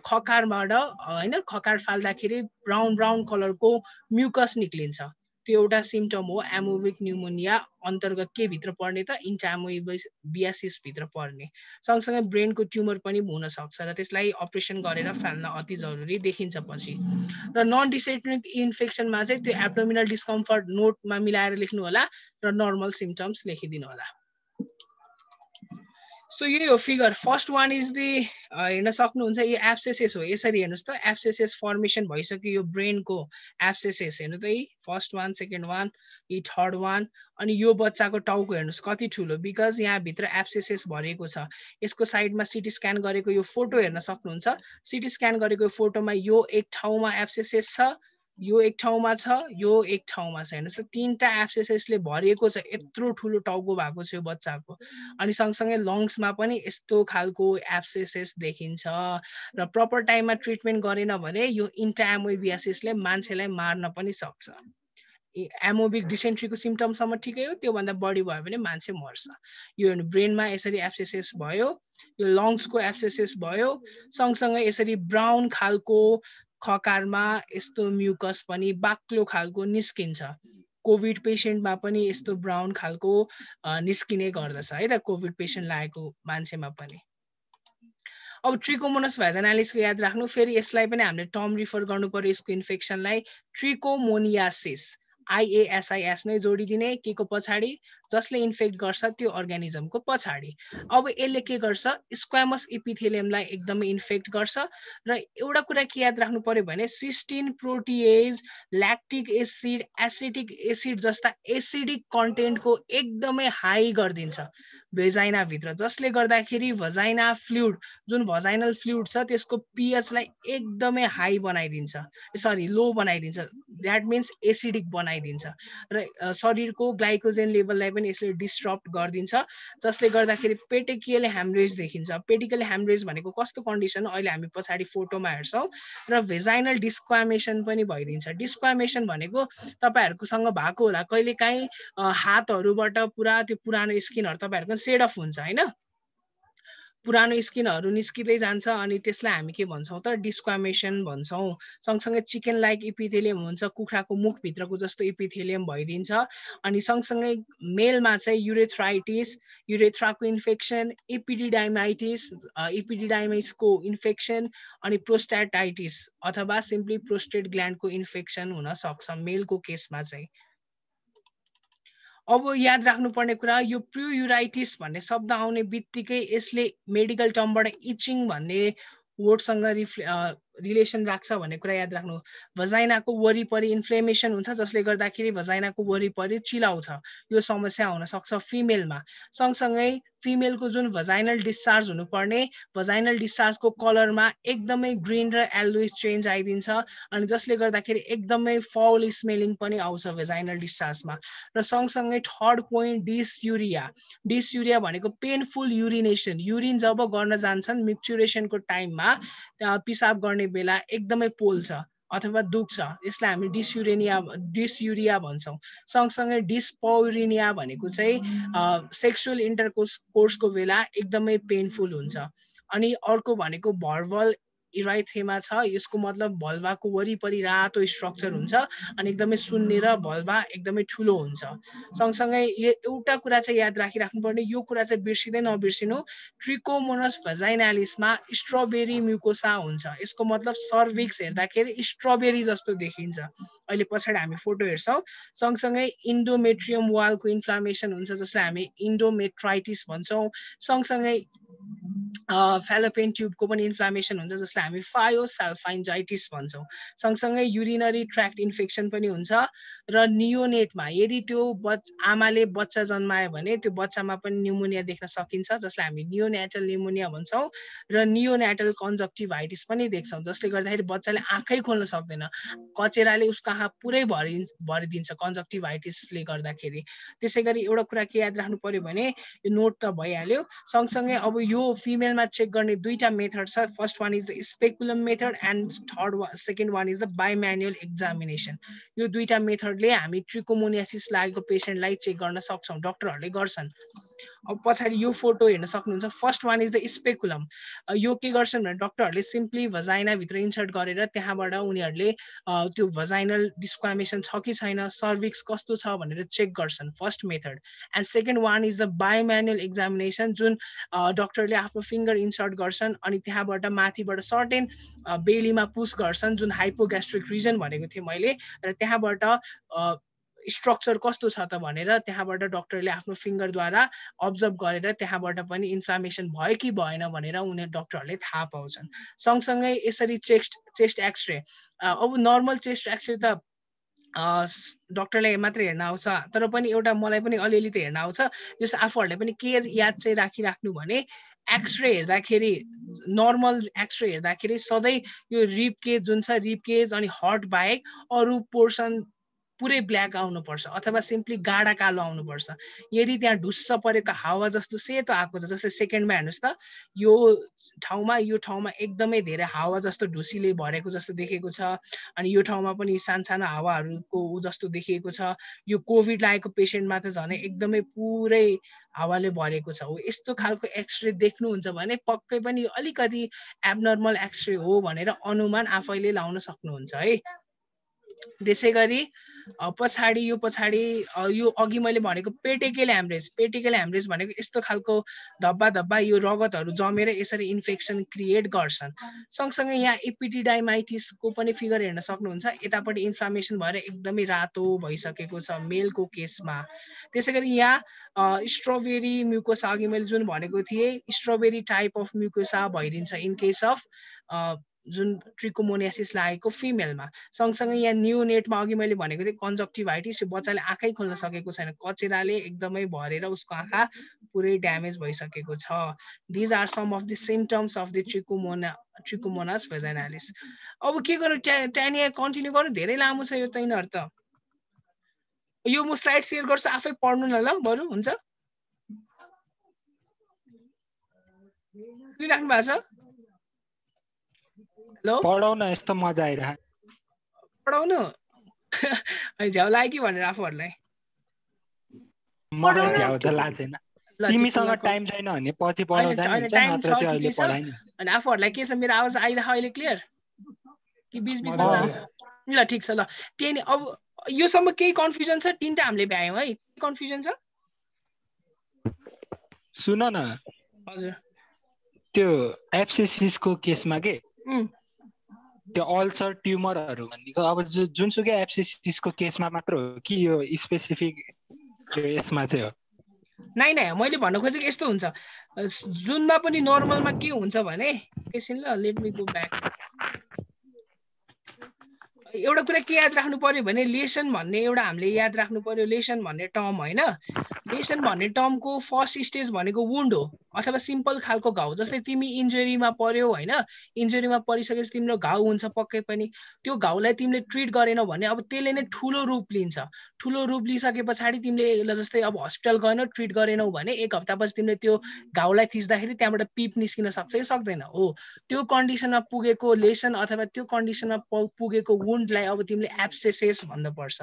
खकारबाट होइन, खकार फाल्दाखेरि ब्राउन कलरको म्युकस निक्लिन्छ। त्यो एउटा सिम्टम हो एमोइबिक निमोनिया अन्तर्गत के भित्र पर्ने त? इन्टाएमोइबियासिस भित्र पर्ने। सँगसँगै ब्रेनको ट्युमर पनि हुन सक्छ र त्यसलाई अपरेसन गरेर फाल्न अति जरुरी देखिन्छ पछि। र नन डिसेन्ट्रिक इन्फेक्सनमा चाहिँ त्यो एब्डोमिनल डिस्कम्फर्ट नोटमा मिलाएर लेख्नु होला र नर्मल सिम्टम्स लेखिदिनु होला। सो यही हो figure. First one is the हेर्न सक्नुहुन्छ यो एब्सेसेस हो। यसरी हेर्नुहोस् त, एब्सेसेस फर्मेसन भइसक्यो, यो ब्रेनको एब्सेसेस हेर्नु त, फर्स्ट वान, सेकेन्ड वान, यी थर्ड वान। अनि यो बच्चाको टाउको हेर्नुहोस् कति ठुलो, बिकज यहाँभित्र एब्सेसेस भरेको छ। यसको साइडमा सिटी स्क्यान गरेको यो फोटो हेर्न सक्नुहुन्छ। सिटी स्क्यान गरेको फोटोमा यो एक ठाउँमा एब्सेसेस छ, यो एक ठाउँमा छ, यो एक ठाउँमा छ। हेर्नुहोस् त, तीनटा एब्सेसेसले भरिएको छ, यत्रो ठुलो टाउको भएको छ यो बच्चाको। अनि सँगसँगै लङ्समा पनि यस्तो खालको एब्सेसेस देखिन्छ। र प्रपर टाइममा ट्रिटमेन्ट गरेन भने यो इन्टाएमोइबियासिसले मान्छेलाई मार्न पनि सक्छ। एमोबिक डिसेन्ट्रीको सिम्टमसम्म ठिकै हो, त्योभन्दा बढी भयो भने मान्छे मर्छ। यो ब्रेनमा यसरी एब्सेसेस भयो, यो लङ्सको एब्सेसेस भयो, सँगसँगै यसरी ब्राउन खालको खकारमा यस्तो म्युकस पनि बाक्लो खालको निस्किन्छ। कोभिड पेसेन्टमा पनि यस्तो ब्राउन खालको निस्किने गर्दछ है त, कोभिड पेसेन्ट लागेको मान्छेमा पनि। अब ट्रिकोमोनस भ्याजानालिसको याद राख्नु, फेरि यसलाई पनि हामीले टर्म रिफर गर्नु पर्यो यसको इन्फेक्सनलाई, ट्रिकोमोनियासिस। IASIS नै जोडिदिने के को पछाडि, जसले इन्फेक्ट गर्छ त्यो अर्गानिजमको पछाडि। अब यसले के गर्छ? स्क्वामस इपिथेलियमलाई एकदमै इन्फेक्ट गर्छ। र एउटा कुरा के याद राख्नु पर्यो भने cystine protease, lactic acid, acetic acid जस्ता एसिडिक कन्टेन्टको एकदमै हाई गरिदिन्छ। भेजाइना भित्र, जसले गर्दाखेरि भजाइना फ्लुइड जुन भजाइनल फ्लुइड छ त्यसको pH लाई एकदमै हाई बनाइदिन्छ, सरी लो बनाइदिन्छ, द्याट मिन्स एसिडिक बनाइदिन्छ र शरीरको ग्लाइकोजेन लेभललाई पनि यसले डिस्टर्ब गरिदिन्छ, जसले गर्दाखेरि पेटिकियल ह्यामरेज देखिन्छ। पेटिकल ह्यामरेज भनेको कस्तो कन्डिसन अहिले हामी पछाडि फोटोमा हेर्छौँ, र भेजाइनल डिस्क्वामेसन पनि भइदिन्छ। डिस्क्वामेसन भनेको तपाईहरुकोसँग भएको होला कहिलेकाहीँ हातहरुबाट पुरा त्यो पुरानो स्किनहरु तपाईहरुको सेड अफ हुन्छ हैन, पुरानो स्किनहरु निस्किदै जान्छ अनि त्यसलाई हामी के भन्छौं त डिस्क्वामेसन भन्छौं। सँगसँगै चिकन लाइक इपिथेलियम हुन्छ, कुखुराको मुख भित्रको जस्तो इपिथेलियम भइदिन्छ। अनि सँगसँगै मेलमा चाहिँ युरेथ्राइटिस, युरेथ्राको इन्फेक्सन, एपिडिडाइमाइटिस, एपिडिडाइमाइटिसको इन्फेक्सन अनि प्रोस्टाटाइटिस अथवा सिम्पली प्रोस्टेट ग्ल्यान्डको इन्फेक्सन हुन सक्छ मेलको केसमा चाहिँ। अब याद राख्नुपर्ने कुरा यो प्युराइटिस भन्ने शब्द आउने बित्तिकै यसले मेडिकल टर्मबाट इचिङ भन्ने वर्डसँग रिलेसन राख्छ भन्ने कुरा याद राख्नु। भजाइनाको वरिपरि इन्फ्लेमेसन हुन्छ जसले गर्दाखेरि भजाइनाको वरिपरि चिलाउँछ, यो समस्या हुन सक्छ फिमेलमा। सँगसँगै फिमेलको जुन भजाइनल डिस्चार्ज हुनुपर्ने भजाइनल डिस्चार्जको कलरमा एकदमै ग्रीन र येल्लोइश चेन्ज आइदिन्छ अनि जसले गर्दाखेरि एकदमै फाउल स्मेलिङ पनि आउँछ भजाइनल डिस्चार्जमा। र सँगसँगै थर्ड पोइन्ट डिसयुरिया। डिसयुरिया भनेको पेनफुल युरिनेसन, युरिन जब गर्न जान्छन् मिक्चुरेसनको टाइममा पिसाब गर्ने बेला एकदमै पोल्छ अथवा दुख्छ, यसलाई हामी डिसयुरिया भन्छौँ। सँगसँगै डिस्पौरिनिया भनेको चाहिँ सेक्सुअल इन्टरकोर्सको बेला एकदमै पेनफुल हुन्छ। अनि अर्को भनेको भर्बल इराइथेमा छ, यसको मतलब भल्भाको वरिपरि रातो स्ट्रक्चर हुन्छ अनि एकदमै सुन्निएर भल्भा एकदमै ठुलो हुन्छ। सँगसँगै एउटा कुरा चाहिँ याद राखिराख्नुपर्ने, यो कुरा चाहिँ बिर्सिँदै नबिर्सिनु, ट्रिकोमोनस भजाइनालिसमा स्ट्रबेरी म्युकोसा हुन्छ। यसको मतलब सर्भिक्स हेर्दाखेरि स्ट्रबेरी जस्तो देखिन्छ, अहिले पछाडि हामी फोटो हेर्छौँ। सँगसँगै इन्डोमेट्रियम वालको इन्फ्लामेसन हुन्छ जसलाई हामी इन्डोमेट्राइटिस भन्छौँ। सँगसँगै फेलोपियन ट्युबको पनि इन्फ्लामेसन हुन्छ जसलाई हामी फायोसाल्फाइन्जाइटिस भन्छौँ। सँगसँगै युरिनरी ट्र्याक्ट इन्फेक्सन पनि हुन्छ। र नियोनेटमा यदि त्यो आमाले बच्चा जन्मायो भने त्यो बच्चामा पनि न्युमोनिया देख्न सकिन्छ जसलाई हामी नियोनेटल न्युमोनिया भन्छौँ। र नियोनेटल कन्जक्टिभाइटिस पनि देख्छौँ जसले गर्दाखेरि बच्चाले आँखै खोल्न सक्दैन, कचेराले उसको आँखा पुरै भरिदिन्छ कन्जक्टिभाइटिसले गर्दाखेरि। त्यसै गरी एउटा कुरा के याद राख्नु पर्यो भने यो नोट त भइहाल्यो। सँगसँगै अब यो फिमेलमा चेक गर्ने दुईटा मेथड छ, first one is the speculum method and second one is the bimanual examination. यो दुईटा मेथडले हामी ट्रिकोमोनियासिस लागेको पेसेन्टलाई चेक गर्न सक्छौँ, डक्टरहरूले गर्छन्। अब पछाडि यो फोटो हेर्न सक्नुहुन्छ, first one is the speculum. यो के गर्छन् भने डक्टरहरूले सिम्पली भजाइना भित्र इन्सर्ट गरेर त्यहाँबाट उनीहरूले त्यो भजाइनल डिस्क्वामेसन छ कि छैन, सर्भिक्स कस्तो छ भनेर चेक गर्छन्, first method. And second one is the bimanual examination, जुन डक्टरले आफ्नो फिङ्गर इन्सर्ट गर्छन् अनि त्यहाँबाट माथिबाट सर्टेन बेलीमा पुस गर्छन्, जुन हाइपोग्यास्ट्रिक रिजन भनेको थिएँ मैले, र त्यहाँबाट स्ट्रक्चर कस्तो छ त भनेर त्यहाँबाट डक्टरले आफ्नो फिङ्गरद्वारा अब्जर्भ गरेर त्यहाँबाट पनि इन्फ्लामेसन भयो कि भएन भनेर उनीहरू डक्टरहरूले थाहा पाउँछन्। सँगसँगै यसरी चेस्ट एक्सरे, अब नर्मल चेस्ट एक्सरे त डक्टरलाई मात्रै हेर्न आउँछ, तर पनि एउटा मलाई पनि अलिअलि त हेर्न आउँछ, जस आफूहरूले पनि के याद चाहिँ राखिराख्नु भने एक्सरे हेर्दाखेरि, नर्मल एक्सरे हेर्दाखेरि सधैँ यो रिब केज जुन छ, रिब केज अनि हार्ट बाहेक अरू पोर्सन पुरै ब्ल्याक आउनुपर्छ अथवा सिम्पली गाढा कालो आउनुपर्छ। यदि त्यहाँ ढुस्स परेको हावा जस्तो सेतो आएको छ, जस्तै सेकेन्डमा हेर्नुहोस् त, यो ठाउँमा एकदमै धेरै हावा जस्तो ढुसीले भरेको जस्तो देखेको छ अनि यो ठाउँमा पनि सानसानो हावाहरूको जस्तो देखिएको छ। यो कोभिड लागेको पेसेन्टमा त झन् एकदमै पुरै हावाले भरेको छ। हो यस्तो खालको एक्सरे देख्नुहुन्छ भने पक्कै पनि अलिकति एबनर्मल एक्सरे हो भनेर अनुमान आफैले लाउन सक्नुहुन्छ है। त्यसै गरी पछाडि यो अघि मैले भनेको पेटिकल ह्यामरेज भनेको यस्तो खालको धब्बा धब्बा यो रगतहरू जमेर यसरी इन्फेक्सन क्रिएट गर्छन्। सँगसँगै यहाँ एपिडिडाइमाइटिसको पनि फिगर हेर्न सक्नुहुन्छ, यतापट्टि इन्फ्लामेसन भएर एकदमै रातो भइसकेको छ मेलको केसमा। त्यसै गरी यहाँ स्ट्रबेरी म्युकोसा, अघि मैले जुन भनेको थिएँ स्ट्रबेरी टाइप अफ म्युकोसा भइदिन्छ इन केस अफ जुन ट्रिकोमोनियासिस लागेको फिमेलमा। सँगसँगै यहाँ नियोनेटमा अघि मैले भनेको थिएँ कन्जक्टिभाइटिस, यो बच्चाले आँखै खोल्न सकेको छैन, कचेराले एकदमै भरेर उसको आँखा पुरै ड्यामेज भइसकेको छ। These are some of the symptoms of the trichomonas vaginalis. अब के गर्नु, ट्यानिया कन्टिन्यू गर्नु, धेरै लामो छ यो त यिनीहरू त। यो म स्लाइड सेयर गर्छु, आफै पढ्नु न ल बरु, हुन्छ? राख्नु भएको छ? हेलो पढाउन, यस्तो मजा आइरहेको। पढाउनु झ्याउ लाग्यो कि भनेर आफूहरूलाई? मलाई झ्याउ त लाग्दैन। तिमीसँग टाइम छैन भने पछि पढाउँदा नि हुन्छ, नत्र चाहिँ अहिले पढाइ नि। अनि आफूहरूलाई के छ, मेरो आवाज आइरहेको अहिले क्लियर कि बीच बीचमा जान्छ? ल ठिक छ। ल त्यही अब योसम्म केही कन्फ्युजन छ? तीनटा हामीले भ्यायौँ है, कन्फ्युजन छ? सुन न, हजुर त्यो एब्सेसिसको केसमा के त्यो अल्सर ट्युमरहरू भनेको अब जुनसुकै एब्सेसिसको केसमा मात्र हो कि यो स्पेसिफिक यसमा चाहिँ हो? नाइ मैले भन्न खोजेको यस्तो हुन्छ, जुनमा पनि नर्मलमा के हुन्छ भने, एकछिन ल, लेट मी गो ब्याक। एउटा कुरा के याद राख्नु पर्यो भने लेसन भन्ने एउटा हामीले याद राख्नु पर्यो। लेसन भन्ने टर्म होइन, लेसन भन्ने टर्मको फर्स्ट स्टेज भनेको वुन्ड हो अथवा सिम्पल खालको घाउ। जस्तै तिमी इन्जुरीमा पर्यो होइन, इन्जुरीमा परिसकेपछि तिम्रो घाउ हुन्छ पक्कै पनि, त्यो घाउलाई तिमीले ट्रिट गरेनौ भने अब त्यसले नै ठुलो रूप लिन्छ। ठुलो रूप लिइसके पछाडि तिमीले जस्तै अब हस्पिटल गएनौ, ट्रिट गरेनौ भने 1 हप्तापछि तिमीले त्यो घाउलाई थिच्दाखेरि त्यहाँबाट पिप निस्किन सक्छ कि सक्दैन? हो, त्यो कन्डिसनमा पुगेको लेसन अथवा त्यो कन्डिसनमा पुगेको वुन्डलाई अब तिमीले एब्सेसेस भन्नुपर्छ।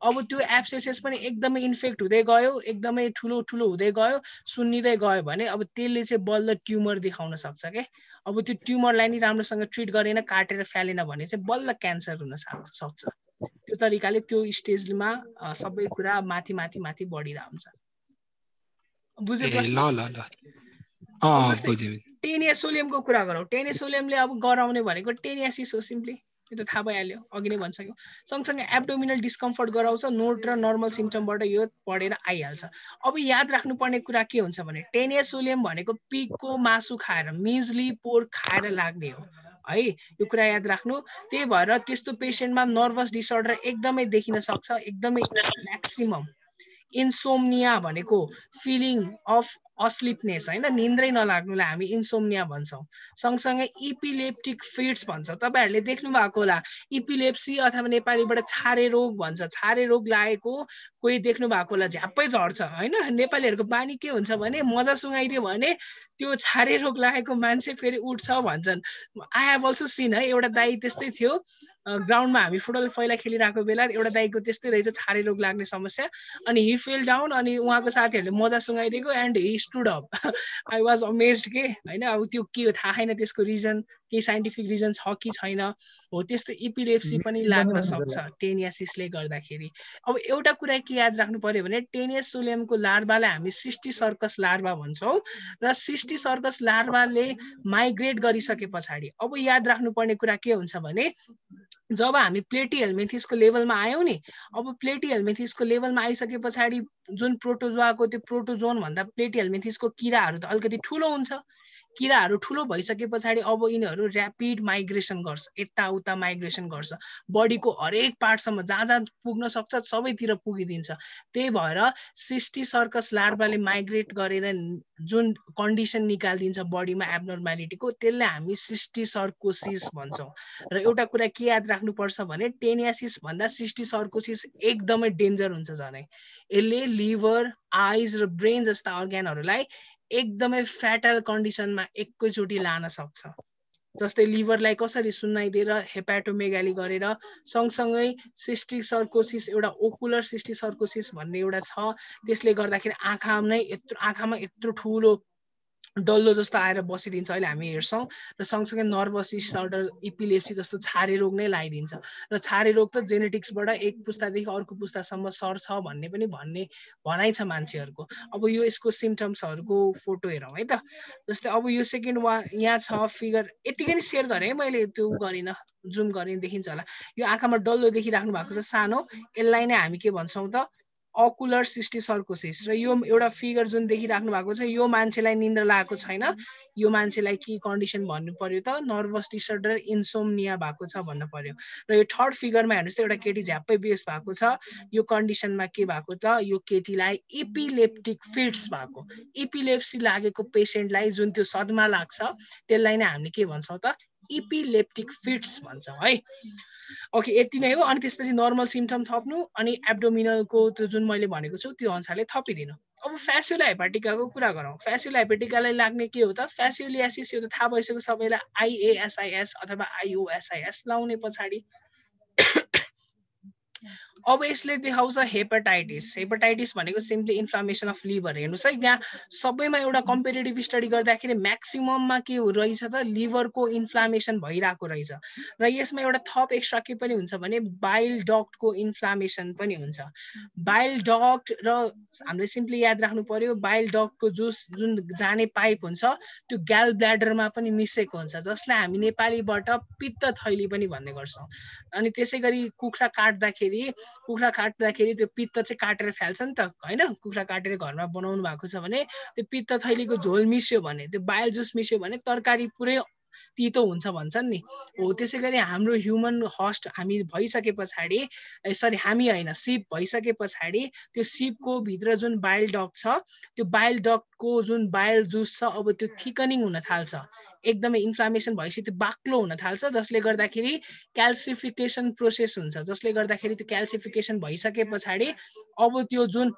अब त्यो एब्सेसेस पनि एकदमै इन्फेक्ट हुँदै गयो, एकदमै ठुलो ठुलो हुँदै गयो, सुन्निँदै गयो भने अब त्यसले चाहिँ बल्ल ट्युमर देखाउन सक्छ के। अब त्यो ट्युमरलाई नि राम्रोसँग ट्रिट गरेन, काटेर फ्यालेन भने चाहिँ बल्ल क्यान्सर हुन सक्छ। त्यो तरिकाले त्यो स्टेजमा सबै कुरा माथि माथि माथि बढिरहन्छ। बुझे प्रश्न? टेनिया सोलियमको कुरा गरौँ। टेनिया सोलियमले अब गराउने भनेको टेनियासिस हो सिम्पली, यो त थाहा भइहाल्यो, अघि नै भनिसक्यो। सँगसँगै एब्डोमिनल डिस्कम्फर्ट गराउँछ, नोट र नर्मल सिम्पटमबाट यो पढेर आइहाल्छ। अब याद राख्नुपर्ने कुरा के हुन्छ भने टेनिया सोलियम भनेको पिगको मासु खाएर, मिजली पोर्क खाएर लाग्ने हो है, यो कुरा याद राख्नु। त्यही भएर त्यस्तो पेसेन्टमा नर्भस डिसअर्डर एकदमै देखिन सक्छ, एकदमै म्याक्सिमम। इन्सोम्निया भनेको फिलिङ अफ अस्लिपनेस होइन, निन्द्रै नलाग्नुलाई हामी इन्सोम्निया भन्छौँ। सँगसँगै इपिलेप्टिक फिट्स भन्छ, तपाईँहरूले देख्नु भएको होला, इपिलेप्सी अथवा नेपालीबाट छारे रोग भन्छ। छारे रोग लागेको कोही देख्नु भएको होला, झ्याप्पै झर्छ होइन। नेपालीहरूको बानी के हुन्छ भने मजा सुँगाइदियो भने त्यो छारे रोग लागेको मान्छे फेरि उठ्छ भन्छन्। आई हेभ अल्सो सिन है, एउटा दाई त्यस्तै थियो, ग्राउन्डमा हामी फुटबल पहिला खेलिरहेको बेला एउटा दाईको त्यस्तै रहेछ छारे रोग लाग्ने समस्या, अनि हि फेल डाउन, अनि उहाँको साथीहरूले मजा सुँगाइदिएको and he stood up. I was amazed के होइन। अब त्यो के हो थाहा छैन, त्यसको रिजन केही साइन्टिफिक रिजन छ कि छैन। हो, त्यस्तो इपिलेप्सी पनि लाग्न सक्छ टेनियासिसले गर्दाखेरि। अब एउटा कुरा के याद राख्नु पर्यो भने टेनिया सोलियमको लार्भालाई हामी सिस्टी सर्कस लार्भा भन्छौँ, र सिस्टी सर्कस लार्भाले माइग्रेट गरिसके पछाडि अब याद राख्नुपर्ने कुरा के हुन्छ भने जब हामी प्लेटिहेल्मिन्थिसको लेभलमा आयौँ नि, अब प्लेटिहेल्मिन्थिसको लेभलमा आइसके पछाडि जुन प्रोटोजोआको त्यो प्रोटोजोन भन्दा प्लेटिहेल्मिन्थिसको किराहरू त अलिकति ठुलो हुन्छ। किराहरू ठुलो भइसके पछाडि अब यिनीहरू ऱ्यापिड माइग्रेसन गर्छ, यताउता माइग्रेसन गर्छ, बडीको हरेक पार्टसम्म जहाँ जहाँ पुग्न सक्छ सबैतिर पुगिदिन्छ। त्यही भएर सिस्टी सर्कस लार्भाले माइग्रेट गरेर जुन कन्डिसन निकालिदिन्छ बडीमा एब्नर्मालिटीको, त्यसलाई हामी सिस्टी सर्कोसिस भन्छौँ। र एउटा कुरा के याद राख्नुपर्छ भने टेनियासिस भन्दा सिस्टी सर्कोसिस एकदमै डेन्जर हुन्छ झनै। यसले लिभर, आइज र ब्रेन जस्ता अर्ग्यानहरूलाई एकदमै फ्याटल कन्डिसनमा एकैचोटि लान सक्छ। जस्तै लिभरलाई कसरी सुन्नाइदिएर हेपाटोमेगाली गरेर, सँगसँगै सिस्टिक सर्कोसिस एउटा ओकुलर सिस्टिक सर्कोसिस भन्ने एउटा छ, त्यसले गर्दाखेरि आँखामा यत्रो ठुलो डल्लो जस्तो आएर बसिदिन्छ, अहिले हामी हेर्छौँ। र सँगसँगै नर्भस डिसअर्डर, इपिलेप्सी जस्तो छारे रोग नै लगाइदिन्छ। र छारे रोग त जेनेटिक्सबाट एक पुस्तादेखि अर्को पुस्तासम्म सर्छ भन्ने पनि भनाइ छ मान्छेहरूको। अब यो यसको सिम्टम्सहरूको फोटो हेरौँ है त। जस्तै अब यो सेकेन्ड यहाँ छ फिगर, यतिकै नै सेयर गरेँ है मैले, त्यो गरिनँ, जुम गरेँ देखिन्छ होला। यो आँखामा डल्लो देखिराख्नु भएको छ सानो, यसलाई नै हामी के भन्छौँ त अकुलर सिस्टिसर्कोसिस र यो एउटा फिगर जुन देखिराख्नु भएको छ यो मान्छेलाई निन्द्रा लागेको छैन यो मान्छेलाई के कन्डिसन भन्नु पर्यो त नर्भस डिसअर्डर इन्सोम्निया भएको छ भन्न पर्यो र यो थर्ड फिगरमा हेर्नुस् त एउटा केटी झ्याप्पै बेस भएको छ यो कन्डिसनमा के भएको त यो केटीलाई एपिलेप्टिक फिट्स भएको एपिलेप्सी लागेको पेशेन्टलाई जुन त्यो सदमा लाग्छ त्यसलाई नै हामीले के भन्छौँ त एपिलेप्टिक फिट्स भन्छौँ है ओके यति नै हो अनि त्यसपछि नर्मल सिम्पटम थप्नु अनि एब्डोमिनलको त्यो जुन मैले भनेको छु त्यो अनुसारले थपिदिनु अब फ्यासियोला हेपाटिकाको कुरा गरौँ फ्यासियोला हेपाटिकालाई लाग्ने के हो त फ्यासियोलियासिस यो त थाहा भइसक्यो सबैलाई IASIS अथवा IOSIS लाउने पछाडि अब यसले देखाउँछ हेपाटाइटिस हेपाटाइटिस भनेको सिम्पली इन्फ्लामेसन अफ लिभर हेर्नुस् है यहाँ सबैमा एउटा कम्पेरेटिभ स्टडी गर्दाखेरि म्याक्सिमममा के रहेछ त लिभरको इन्फ्लामेसन भइरहेको रहेछ र यसमा एउटा थप एक्स्ट्रा के पनि हुन्छ भने बाइल डक्टको इन्फ्लामेसन पनि हुन्छ बाइल डक्ट र हामीले सिम्पली याद राख्नु पर्यो बाइल डक्टको जुन जाने पाइप हुन्छ त्यो ग्याल ब्ल्याडरमा पनि मिसेको हुन्छ जसलाई हामी नेपालीबाट पित्त थैली पनि भन्ने गर्छौँ अनि त्यसै गरी कुखुरा काट्दाखेरि त्यो पित्त चाहिँ काटेर फाल्छ नि त हैन कुखुरा काटेर घरमा बनाउनु भएको छ भने त्यो पित्त थैलीको झोल मिस्यो भने त्यो बाइल जुस मिस्यो भने तरकारी पुरै तितो हुन्छ भन्छन् नि हो त्यसै गरी हाम्रो ह्युमन हस्ट हामी भइसके पछाडि सरी हामी हैन सिप भइसके पछाडि त्यो सिपको भित्र जुन बाइल डक्ट छ त्यो बाइल डक्टको जुन बाइल जुस छ अब त्यो थिकनिङ हुन थाल्छ एकदमै इन्फ्लामेसन भएपछि त्यो बाक्लो हुन थाल्छ जसले गर्दाखेरि क्याल्सिफिकेसन प्रोसेस हुन्छ जसले गर्दाखेरि त्यो क्याल्सिफिकेसन भइसके पछाडि अब त्यो जुन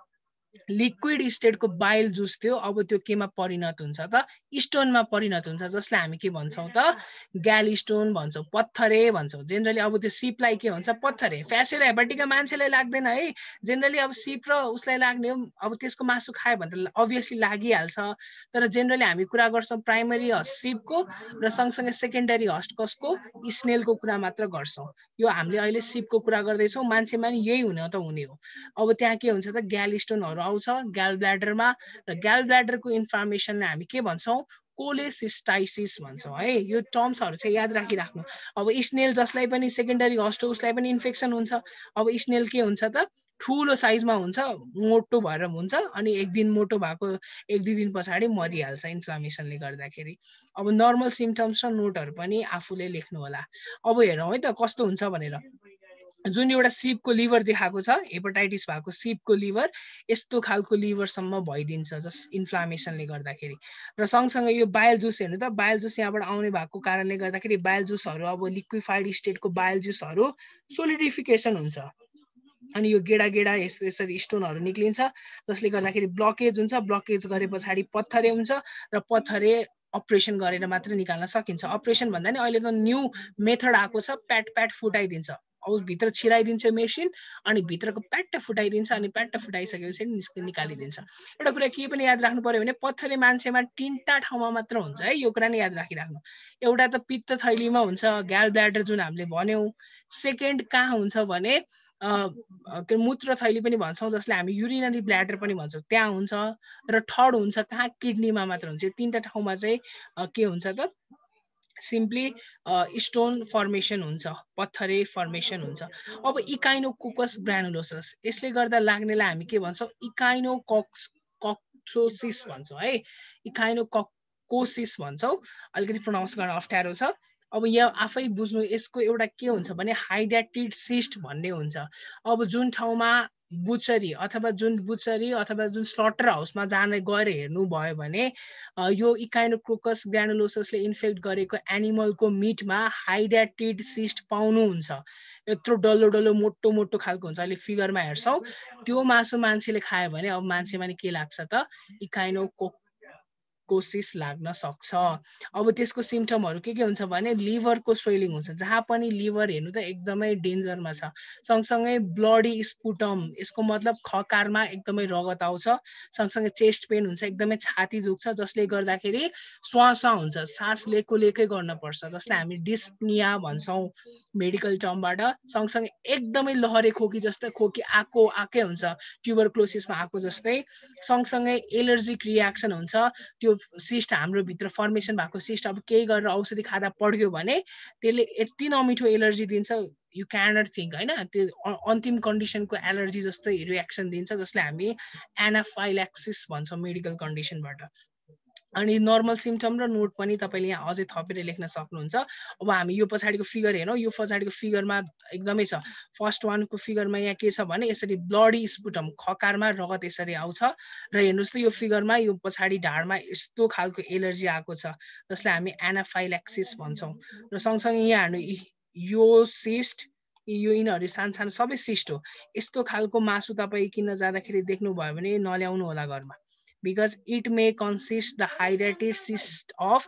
लिक्विड स्टेटको बाइल जुस थियो अब त्यो केमा परिणत हुन्छ त स्टोनमा परिणत हुन्छ जसलाई हामी के भन्छौँ त ग्याल स्टोन भन्छौँ पत्थरे भन्छौँ जेनरली अब त्यो सिपलाई के हुन्छ पत्थरे फ्यासियोला हेपाटिका मान्छेलाई लाग्दैन है जेनरली अब सिप र उसलाई लाग्ने हो अब त्यसको मासु खायो भने त अभियसली लागिहाल्छ तर जेनरली हामी कुरा गर्छौँ प्राइमरी सिपको र सँगसँगै सेकेन्डरी हस्ट कसको स्नेलको कुरा मात्र गर्छौँ यो हामीले अहिले सिपको कुरा गर्दैछौँ मान्छेमा नि यही हुने त हुने हो अब त्यहाँ के हुन्छ त ग्याल स्टोनहरू आउँछ ग्याल ब्ल्याडरमा र ग्याल ब्ल्याडरको इन्फ्लामेसनलाई हामी के भन्छौँ कोलेसिस्टाइसिस भन्छौँ है यो टर्म्सहरू चाहिँ याद राखिराख्नु अब स्नेल जसलाई पनि सेकेन्डरी हस्ट उसलाई पनि इन्फेक्सन हुन्छ अब स्नेल के हुन्छ त ठुलो साइजमा हुन्छ मोटो भएर हुन्छ अनि एक दिन मोटो भएको एक दुई दिन पछाडि मरिहाल्छ इन्फ्लामेसनले गर्दाखेरि अब नर्मल सिम्पटम्स र नोटहरू पनि आफूले लेख्नु होला अब हेरौँ है त कस्तो हुन्छ भनेर जुन एउटा सिपको लिभर देखाएको छ हेपाटाइटिस भएको सिपको लिभर यस्तो खालको लिभरसम्म भइदिन्छ जस इन्फ्लामेसनले गर्दाखेरि र सँगसँगै यो बाइल जुस हेर्नु त बाइल जुस यहाँबाट आउने भएको कारणले गर्दाखेरि बाइल जुसहरू अब लिक्विफाइड स्टेटको बाइल जुसहरू सोलिडिफिकेसन हुन्छ अनि यो गेडा गेडा यसरी स्टोनहरू निक्लिन्छ जसले गर्दाखेरि ब्लकेज हुन्छ ब्लकेज गरे पछाडि पत्थरे हुन्छ र पत्थरे अपरेसन गरेर मात्र निकाल्न सकिन्छ अपरेसन भन्दा नि अहिले त न्यू मेथड आएको छ प्याट फुटाइदिन्छ औस भित्र छिराइदिन्छ मेसिन अनि भित्रको प्याट्ट फुटाइदिन्छ अनि प्याट्ट फुटाइसकेपछि निकालिदिन्छ एउटा कुरा के पनि याद राख्नु पर्यो भने पत्थरे मान्छेमा तीनटा ठाउँमा मात्र हुन्छ है यो कुरा नि याद राखिराख्नु एउटा त पित्त थैलीमा हुन्छ ग्याल ब्ल्याडर जुन हामीले भन्यौं सेकेन्ड कहाँ हुन्छ भने त्यो मूत्र थैली पनि भन्छौं जसले हामी युरिनरी ब्ल्याडर पनि भन्छौं त्यहाँ हुन्छ र थर्ड हुन्छ कहाँ किडनीमा मात्र हुन्छ यो तीनटा ठाउँमा चाहिँ के हुन्छ त सिम्पली स्टोन फर्मेसन हुन्छ पत्थरे फर्मेसन हुन्छ अब इकाइनोकोकस ग्रानुलोसस यसले गर्दा लाग्नेलाई हामी के भन्छौं इकाइनोकोक्सोसिस भन्छौं है इकाइनोकोकोसिस भन्छौं अलिकति प्रोनाउन्स गर्न अप्ठ्यारो छ अब यहाँ आफै बुझ्नु यसको एउटा के हुन्छ भने हाइड्याटिड सिस्ट भन्ने हुन्छ अब जुन ठाउँमा बुचरी अथवा जुन स्लटर हाउसमा जाने गएर हेर्नु भयो भने यो इकाइनोकोकस ग्रानुलोससले इन्फेक्ट गरेको एनिमलको मिटमा हाइड्याटिड सिस्ट पाउनुहुन्छ यत्रो डल्लो डल्लो मोटो मोटो खालको हुन्छ अहिले फिगरमा हेर्छौं त्यो मासु मान्छेले खायो भने अब मान्छेमा नि के लाग्छ त इकाइनोकोकोसिस लाग्न सक्छ अब त्यसको सिम्पटमहरु के हुन्छ भने लिभरको स्वेलिङ हुन्छ जहाँ पनि लिभर हेर्नु त एकदमै डेन्जरमा छ सँगसँगै ब्लडी स्पुटम यसको मतलब खकारमा एकदमै रगत आउँछ सँगसँगै चेस्ट पेन हुन्छ एकदमै छाती दुख्छ जसले गर्दाखेरि श्वास हुन्छ सास लेकै गर्न पर्छ जसलाई हामी डिस्पनिया भन्छौं मेडिकल टर्मबाट सँगसँगै एकदमै लहरे खोकी जस्तै खोकी आकै हुन्छ ट्युबरक्लोसिसमा आको जस्तै सँगसँगै एलर्जिक रियाक्सन हुन्छ त्यो सिस्ट हाम्रो भित्र फर्मेसन भएको सिस्ट अब केही गरेर औषधि खादा पड्क्यो भने त्यसले यति नमिठो एलर्जी दिन्छ यु क्यानट थिङ्क होइन त्यो अन्तिम कन्डिसनको एलर्जी जस्तै रियाक्सन दिन्छ जसले हामी एनाफाइल्याक्सिस भन्छौँ मेडिकल कन्डिसनबाट। अनि नर्मल सिम्टम र नोट पनि तपाईँले यहाँ अझै थपेर लेख्न सक्नुहुन्छ। अब हामी यो पछाडिको फिगर हेरौँ, यो पछाडिको फिगरमा एकदमै छ। फर्स्ट वानको फिगरमा यहाँ के छ भने यसरी ब्लडी स्पुटम खकारमा रगत यसरी आउँछ र हेर्नुहोस् त यो फिगरमा यो पछाडि ढाडमा यस्तो खालको एलर्जी आएको छ जसलाई हामी एनाफाइल्याक्सिस भन्छौँ। र सँगसँगै यहाँ हामी यो सिस्ट यो यिनीहरू सानो सबै सिस्ट हो। यस्तो खालको मासु तपाईँ किन्न जाँदाखेरि देख्नुभयो भने नल्याउनु होला घरमा, because it may consist the hydrated cyst of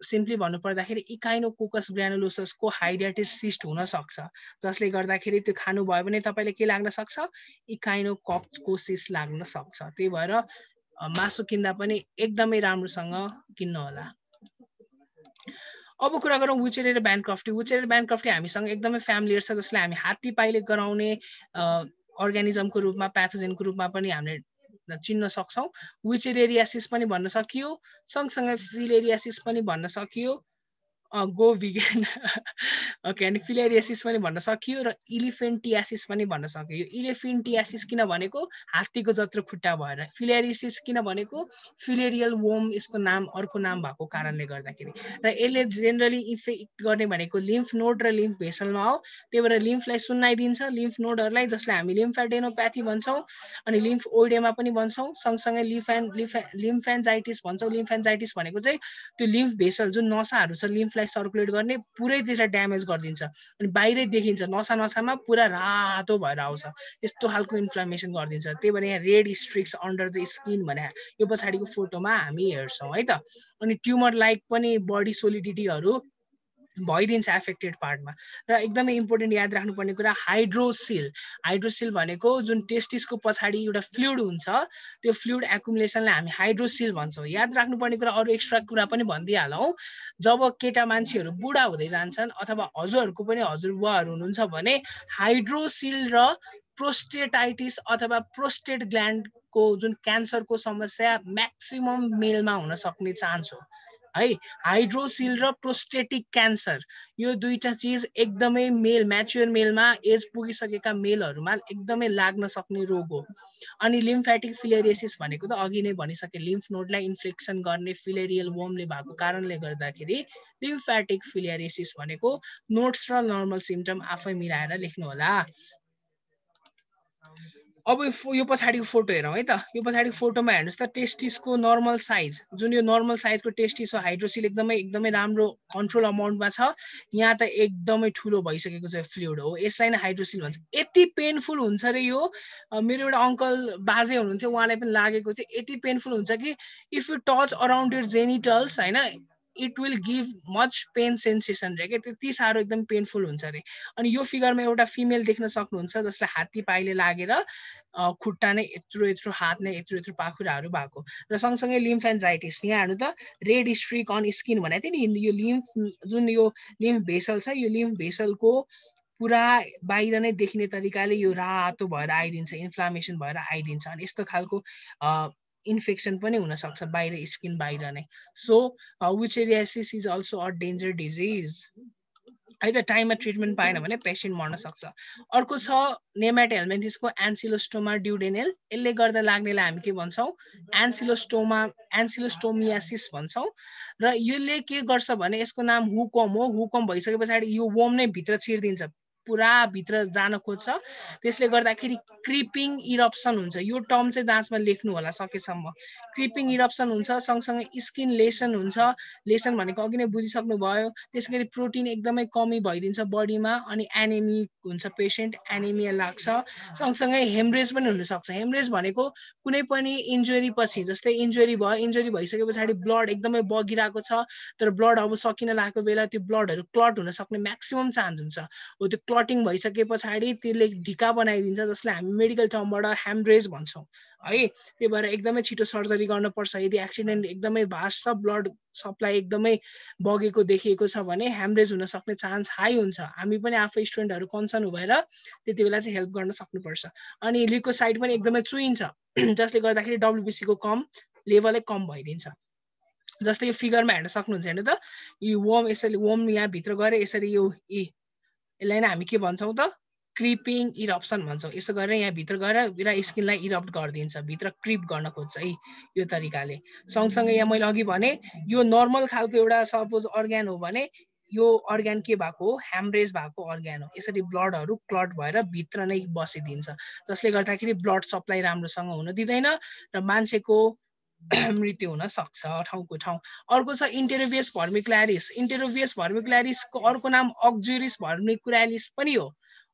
simply भन्नु पर्दाखेरि इकाइनोकोकस ग्रानुलोसस को हाइड्रेटेड सिस्ट हुन सक्छ, जसले गर्दाखेरि त्यो खानु भयो भने तपाईले के लाग्न सक्छ, इकाइनोकोकोसिस लाग्न सक्छ। त्यही भएर मासु किन्दा पनि एकदमै राम्रोसँग किन्नु होला। अब कुरा गरौँ वुचेरिया ब्यान्क्रफ्टी। वुचेरिया ब्यान्क्रफ्टी हामीसँग एकदमै फ्यामिलियर छ, जसले हामी हात्ती पाइले गराउने अर्गानिजमको रूपमा प्याथोजेनको रूपमा पनि हामीले चिन्न सक्छौँ। वुचेरियासिस पनि भन्न सकियो, सँगसँगै फिलेरियासिस पनि भन्न सकियो, गो भिगन ओके, अनि फिलेरियासिस पनि भन्न सकियो र इलिफेन्टियासिस पनि भन्न सकियो। इलिफेन्टियासिस किन भनेको हात्तीको जत्रो खुट्टा भएर, फिलेरियासिस किन भनेको फिलेरियल वोम यसको नाम अर्को नाम भएको कारणले गर्दाखेरि। र यसले जेनरली इफेक्ट गर्ने भनेको लिम्फ नोड र लिम्फ भेसलमा हो। त्यही भएर लिम्फलाई सुन्नाइदिन्छ, लिम्फ नोडहरूलाई जसलाई हामी लिम्फाडेनोप्याथी भन्छौँ अनि लिम्फ ओइडेमा पनि भन्छौँ। सँगसँगै लिम्फेन्जाइटिस भन्छौँ। लिम्फेन्जाइटिस भनेको चाहिँ त्यो लिम्फ भेसल जुन नसाहरू छ लिम्फलाई सर्कुलेट गर्ने पुरै त्यसलाई ड्यामेज गरिदिन्छ अनि बाहिरै देखिन्छ, नसामा पुरा रातो भएर आउँछ, यस्तो खालको इन्फ्लामेसन गरिदिन्छ। त्यही भएर यहाँ रेड स्ट्रिक्स अन्डर द स्किन भने यो पछाडिको फोटोमा हामी हेर्छौँ है त। अनि ट्युमर लाइक पनि बडी सोलिडिटीहरू भइदिन्छ एफेक्टेड पार्टमा। र एकदमै इम्पोर्टेन्ट याद राख्नुपर्ने कुरा हाइड्रोसिल। हाइड्रोसिल भनेको जुन टेस्टिसको पछाडि एउटा फ्लुइड हुन्छ, त्यो फ्लुइड एकुमुलेसनलाई हामी हाइड्रोसिल भन्छौँ। याद राख्नुपर्ने कुरा अरू एक्स्ट्रा कुरा पनि भनिदिइहालौँ, जब केटा मान्छेहरू बुढा हुँदै जान्छन् अथवा हजुरहरूको पनि हजुरबुवाहरू हुनुहुन्छ भने हाइड्रोसिल र प्रोस्टेटाइटिस अथवा प्रोस्टेट ग्ल्यान्डको जुन क्यान्सरको समस्या म्याक्सिमम मेलमा हुन सक्ने चान्स हो है। हाइड्रोसिल र प्रोस्टेटिक क्यान्सर यो दुईटा चिज एकदमै मेल म्याच्योर मेलमा एज पुगिसकेका मेलहरूमा एकदमै लाग्न सक्ने रोग हो। अनि लिम्फेटिक फिलेरियासिस भनेको त अघि नै भनिसके, लिम्फ नोडलाई इन्फेक्सन गर्ने फिलेरियल वोमले भएको कारणले गर्दाखेरि लिम्फेटिक फिलेरियासिस भनेको नोट्स र नर्मल सिम्टम आफै मिलाएर लेख्नु होला। अब यो पछाडिको फोटो हेरौँ है त। यो पछाडिको फोटोमा हेर्नुहोस् त, टेस्टिसको नर्मल साइज, जुन यो नर्मल साइजको टेस्टिस हो, हाइड्रोसिल एकदमै राम्रो कन्ट्रोल अमाउन्टमा छ। यहाँ त एकदमै ठुलो भइसकेको चाहिँ फ्लुइड हो, यसलाई नै हाइड्रोसिल भन्छ। यति पेनफुल हुन्छ रे यो, मेरो एउटा अङ्कल बाजे हुनुहुन्थ्यो, उहाँलाई पनि लागेको थियो। यति पेनफुल हुन्छ कि if you touch around your genitals होइन, it will give much pain sensation रे, के त्यति साह्रो एकदम पेनफुल हुन्छ अरे। अनि यो फिगरमा एउटा फिमेल देख्न सक्नुहुन्छ जसलाई हात्ती पाइले लागेर खुट्टा नै यत्रो हात नै यत्रो पाखुराहरू भएको। र सँगसँगै लिम्फेन्जाइटिस, यहाँ हेर्नु त रेड स्ट्रिक अन स्किन भनेको थियो नि, यो लिम्फ जुन यो लिम्फ भेसल छ, यो लिम्फ भेसलको पुरा बाहिर नै देखिने तरिकाले यो रातो भएर आइदिन्छ, इन्फ्लामेसन भएर आइदिन्छ। अनि यस्तो खालको इन्फेक्सन पनि हुन सक्छ बाहिर स्किन बाहिर नै। So wuchereriasis is also a danger disease है त। टाइममा ट्रिटमेन्ट पाएन भने पेसेन्ट मर्न सक्छ। अर्को छ नेमाटोहेल्मिन्थिसको एन्सिलोस्टोमा ड्युडेनेल। यसले गर्दा लाग्नेलाई हामी के भन्छौँ, एन्सिलोस्टोमियासिस भन्छौँ। र यसले के गर्छ भने यसको नाम हुकम हो। हुकम भइसके पछाडि यो वोम नै भित्र छिर्दिन्छ, पुरा भित्र जान खोज्छ, त्यसले गर्दाखेरि क्रिपिङ इरप्सन हुन्छ। यो टर्म चाहिँ जाँचमा लेख्नु होला सकेसम्म। क्रिपिङ इरप्सन हुन्छ, सँगसँगै स्किन लेसन हुन्छ। लेसन भनेको अघि नै बुझिसक्नु भयो। त्यसै गरी प्रोटिन एकदमै कमी भइदिन्छ बडीमा अनि एनेमिक हुन्छ, पेसेन्ट एनेमिया लाग्छ। सँगसँगै हेमरेज पनि हुनसक्छ। हेमरेज भनेको कुनै पनि इन्जुरी पछि, जस्तै इन्जुरी भयो, इन्जुरी भइसके पछाडि ब्लड एकदमै बगिरहेको छ, तर ब्लड अब सकिन लागेको बेला त्यो ब्लडहरू क्लट हुन सक्ने म्याक्सिमम चान्स हुन्छ। हो त्यो क्लटिङ भइसके पछाडि त्यसले ढिका बनाइदिन्छ, जसलाई हामी मेडिकल टर्मबाट हेमरेज भन्छौँ है। त्यही भएर एकदमै छिटो सर्जरी गर्नुपर्छ। यदि एक्सिडेन्ट एकदमै भास्ट छ, ब्लड सप्लाई एकदमै बगेको देखिएको छ भने हेमरेज हुन सक्ने चान्स हाई हुन्छ। हामी पनि आफै स्टुडेन्टहरू कन्सर्न भएर त्यति बेला चाहिँ हेल्प गर्न सक्नुपर्छ। अनि लिकोसाइड पनि एकदमै चुइन्छ, जसले गर्दाखेरि WBC को लेभलै कम भइदिन्छ। जस्तै यो फिगरमा हेर्न सक्नुहुन्छ, हेर्नु त, यो वोम यसरी वोम यहाँ भित्र गएर यसरी यो यसलाई नै हामी के भन्छौँ त क्रिपिङ इरप्सन भन्छौँ। यसो गरेर यहाँ भित्र गएर पुरा स्किनलाई इरप्ट गरिदिन्छ, भित्र क्रिप गर्न खोज्छ है यो तरिकाले। सँगसँगै यहाँ मैले अघि भने यो नर्मल खालको एउटा सपोज अर्ग्यान हो भने यो अर्ग्यान के भएको हो ह्यामरेज भएको अर्ग्यान हो। यसरी ब्लडहरू क्लट भएर भित्र नै बसिदिन्छ, जसले गर्दाखेरि ब्लड सप्लाई राम्रोसँग हुन दिँदैन र मान्छेको मृत्यु हुन सक्छ ठाउँको ठाउँ। अर्को छ इन्टेरोभियस भर्मिक्युलारिस। इन्टेरोभियस भर्मिक्युलारिसको अर्को नाम अक्जुरिस भर्मिक्युलारिस पनि हो।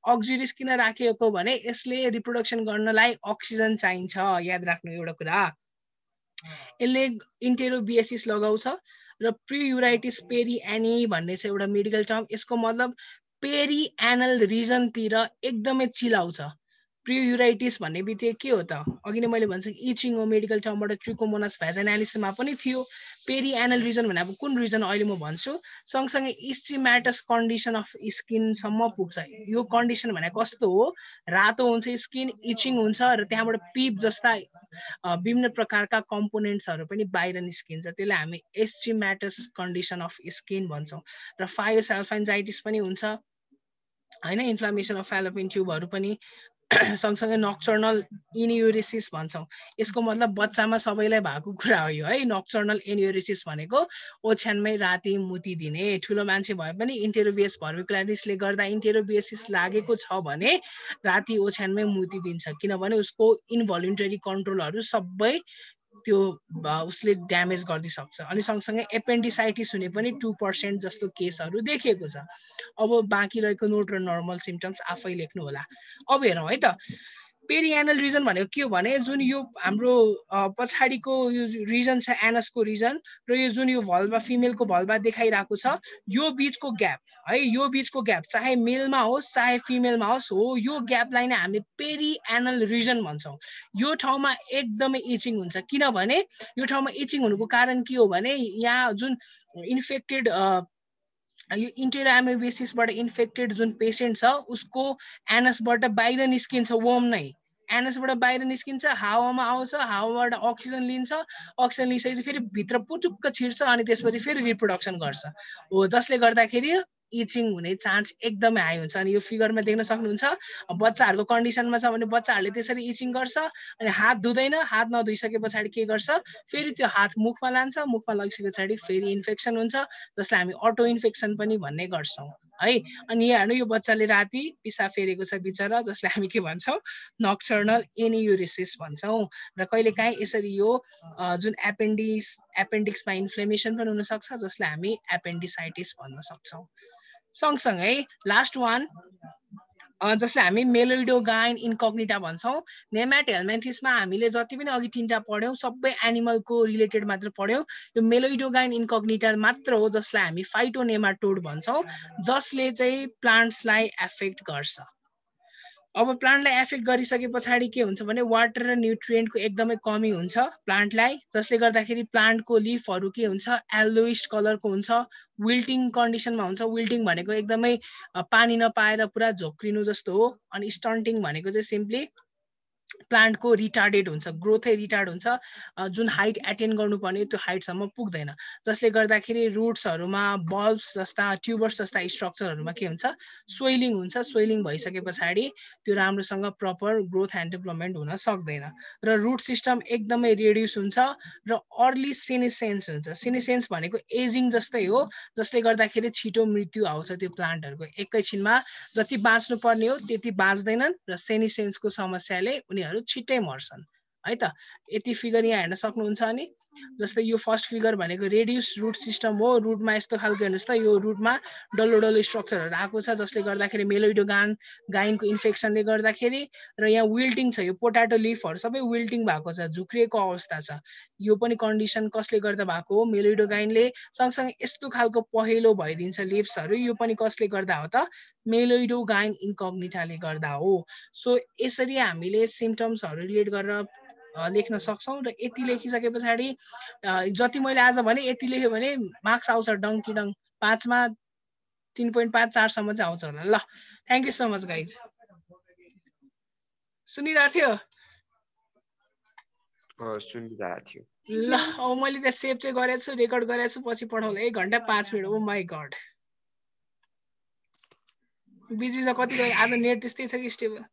अक्जुरिस किन राखिएको भने यसले रिप्रोडक्सन गर्नलाई अक्सिजन चाहिन्छ, याद राख्नु एउटा कुरा। यसले इन्टेरोबिएसिस लगाउँछ र प्रियुराइटिस पेरिएनी भन्ने चाहिँ एउटा मेडिकल टर्म। यसको मतलब पेरिएनल रिजनतिर एकदमै चिलाउँछ। प्रियुराइटिस भन्ने बित्तिकै के हो त अघि नै मैले भन्छ इचिङ हो, मेडिकल टर्मबाट ट्रिकोमोनास भ्याजानालिसमा पनि थियो। पेरिएनल रिजन भने अब कुन रिजन अहिले म भन्छु। सँगसँगै इस्चिम्याटस कन्डिसन अफ स्किनसम्म पुग्छ। यो कन्डिसन भने कस्तो हो, रातो हुन्छ स्किन, इचिङ हुन्छ र त्यहाँबाट पिप जस्ता विभिन्न प्रकारका कम्पोनेन्ट्सहरू पनि बाहिर निस्किन्छ। त्यसलाई हामी इस्चिम्याटस कन्डिसन अफ स्किन भन्छौँ। र फायोसाल्फान्जाइटिस पनि हुन्छ होइन, इन्फ्लामेसन अफ फ्यालोपियन ट्युबहरू पनि। सँगसँगै नक्चर्नल इन्युरिसिस भन्छौँ। यसको मतलब बच्चामा सबैलाई भएको कुरा हो यो है। नक्चर्नल इन्युरिसिस भनेको ओछ्यानमै राति मुती दिने। ठुलो मान्छे भए पनि इन्टेरोभियस भर्मिक्युलारिसले गर्दा इन्टेरोभियसिस लागेको छ भने राति ओछ्यानमै मुती दिन्छ, किनभने उसको इन्भोलुन्टरी कन्ट्रोलहरू सबै त्यो उसले ड्यामेज गरिदिइसक्छ। अनि सँगसँगै एपेन्डिसाइटिस हुने पनि 2% जस्तो केसहरू देखिएको छ। अब बाँकी रहेको नोट र नर्मल सिम्टम्स आफै लेख्नु होला। अब हेरौँ है त, पेरिएनल रिजन भनेको के हो भने जुन यो हाम्रो पछाडिको यो रिजन छ एनसको रिजन र यो जुन यो भल्भा फिमेलको भल्भा देखाइरहेको छ यो बिचको ग्याप है, यो बिचको ग्याप चाहे मेलमा होस् चाहे फिमेलमा होस् हो, यो ग्यापलाई नै हामी पेरिएनल रिजन भन्छौँ। यो ठाउँमा एकदमै इचिङ हुन्छ, किनभने यो ठाउँमा इचिङ हुनुको कारण के हो भने यहाँ जुन इन्फेक्टेड यो इन्टेरोएमोबिसिसबाट इन्फेक्टेड जुन पेसेन्ट छ उसको एनसबाट बाहिर निस्किन्छ वर्म नै। एनसबाट बाहिर निस्किन्छ, हावामा आउँछ, हावाबाट अक्सिजन लिन्छ, अक्सिजन लिइसकेपछि फेरि भित्र पुटुक्क छिर्छ अनि त्यसपछि फेरि रिप्रोडक्सन गर्छ हो, जसले गर्दाखेरि इचिङ हुने चान्स एकदमै हाई हुन्छ। अनि यो फिगरमा देख्न सक्नुहुन्छ बच्चाहरूको कन्डिसनमा छ भने बच्चाहरूले त्यसरी इचिङ गर्छ अनि हात धुँदैन, हात नधोइसके पछाडि के गर्छ फेरि त्यो हात मुखमा लान्छ, मुखमा लगिसके पछाडि फेरि इन्फेक्सन हुन्छ, जसलाई हामी अटो इन्फेक्सन पनि भन्ने गर्छौँ है। अनि यहाँ हेर्नु यो बच्चाले राति पिसाब फेरेको छ बिचरा, जसलाई हामी के भन्छौँ नक्चर्नल इन्युरिसिस भन्छौँ। र कहिलेकाहीँ यसरी यो जुन एपेन्डिक्समा इन्फ्लेमेसन पनि हुनसक्छ, जसलाई हामी एपेन्डिसाइटिस भन्न सक्छौँ। सँगसँगै लास्ट वान जसलाई हामी मेलोइडोगाइन इन्कग्निटा भन्छौँ। नेमाट हेल्मेन्थिसमा हामीले जति पनि अघि 3टा पढ्यौँ सबै एनिमलको रिलेटेड मात्र पढ्यौँ। यो मेलोइडोगाइन इन्कग्निटा मात्र हो जसलाई हामी फाइटोनेमाटोड भन्छौँ, जसले चाहिँ प्लान्ट्सलाई एफेक्ट गर्छ। अब प्लान्टलाई एफेक्ट गरिसके पछाडि के हुन्छ भने वाटर र न्युट्रिएन्टको एकदमै कमी हुन्छ प्लान्टलाई, जसले गर्दाखेरि प्लान्टको लिफहरू के हुन्छ येलोइस्ट कलरको हुन्छ, विल्टिङ कन्डिसनमा हुन्छ। विल्टिङ भनेको एकदमै पानी नपाएर पुरा झोक्रिनु जस्तो हो। अनि स्टन्टिङ भनेको चाहिँ सिम्पली प्लान्टको रिटार्डेड हुन्छ, ग्रोथै रिटार्ड हुन्छ, जुन हाइट एटेन गर्नुपर्ने त्यो हाइटसम्म पुग्दैन, जसले गर्दाखेरि रुट्सहरूमा बल्ब्स जस्ता ट्युबर्स जस्ता स्ट्रक्चरहरूमा के हुन्छ स्वेलिङ हुन्छ। स्वेलिङ भइसके पछाडि त्यो राम्रोसँग प्रपर ग्रोथ एन्ड डेभलपमेन्ट हुन सक्दैन र रुट सिस्टम एकदमै रेड्युस हुन्छ र अर्ली सेनेसेन्स हुन्छ। सेनेसेन्स भनेको एजिङ जस्तै हो, जसले गर्दाखेरि छिटो मृत्यु आउँछ त्यो प्लान्टहरूको। एकैछिनमा जति बाँच्नु पर्ने हो त्यति बाँच्दैनन् र सेनेसेन्सको समस्याले उनीहरू छिट्टै मर्छन् है त। यति फिगर यहाँ हेर्न सक्नुहुन्छ। अनि जस्तै यो फर्स्ट फिगर भनेको रेड्युस रुट सिस्टम हो। रुटमा यस्तो खालको हेर्नुहोस् त, यो रुटमा डल्लो डल्लो स्ट्रक्चरहरू आएको छ, जसले गर्दाखेरि मेलोइडोगाइनको इन्फेक्सनले गर्दाखेरि। र यहाँ विल्टिङ छ, यो पोटाटो लिफहरू सबै विल्टिङ भएको छ, झुक्रिएको अवस्था छ। यो पनि कन्डिसन कसले गर्दा भएको हो मेलोइडोगाइनले। सँगसँगै यस्तो खालको पहेँलो भइदिन्छ लिप्सहरू, यो पनि कसले गर्दा हो त मेलोइडोगाइन इन्कग्निटाले गर्दा हो। सो यसरी हामीले सिम्टम्सहरू रिलेट गरेर लेख्न सक्छौँ। र यति लेखिसके पछाडि जति मैले आज भने यति लेख्यो भने मार्क्स आउँछ डङ्की डङ, 5 मा 3.5 4सम्म चाहिँ आउँछ होला। ल thank you so much guys. सुनिरहेको थियो? ल अब मैले त्यहाँ सेभ चाहिँ गरेको छु, रेकर्ड गरेको छु, पछि पठाउँला। 1 घन्टा 5 minute. Oh my god. Busy छ कति आज नेट त्यस्तै छ कि स्टेबल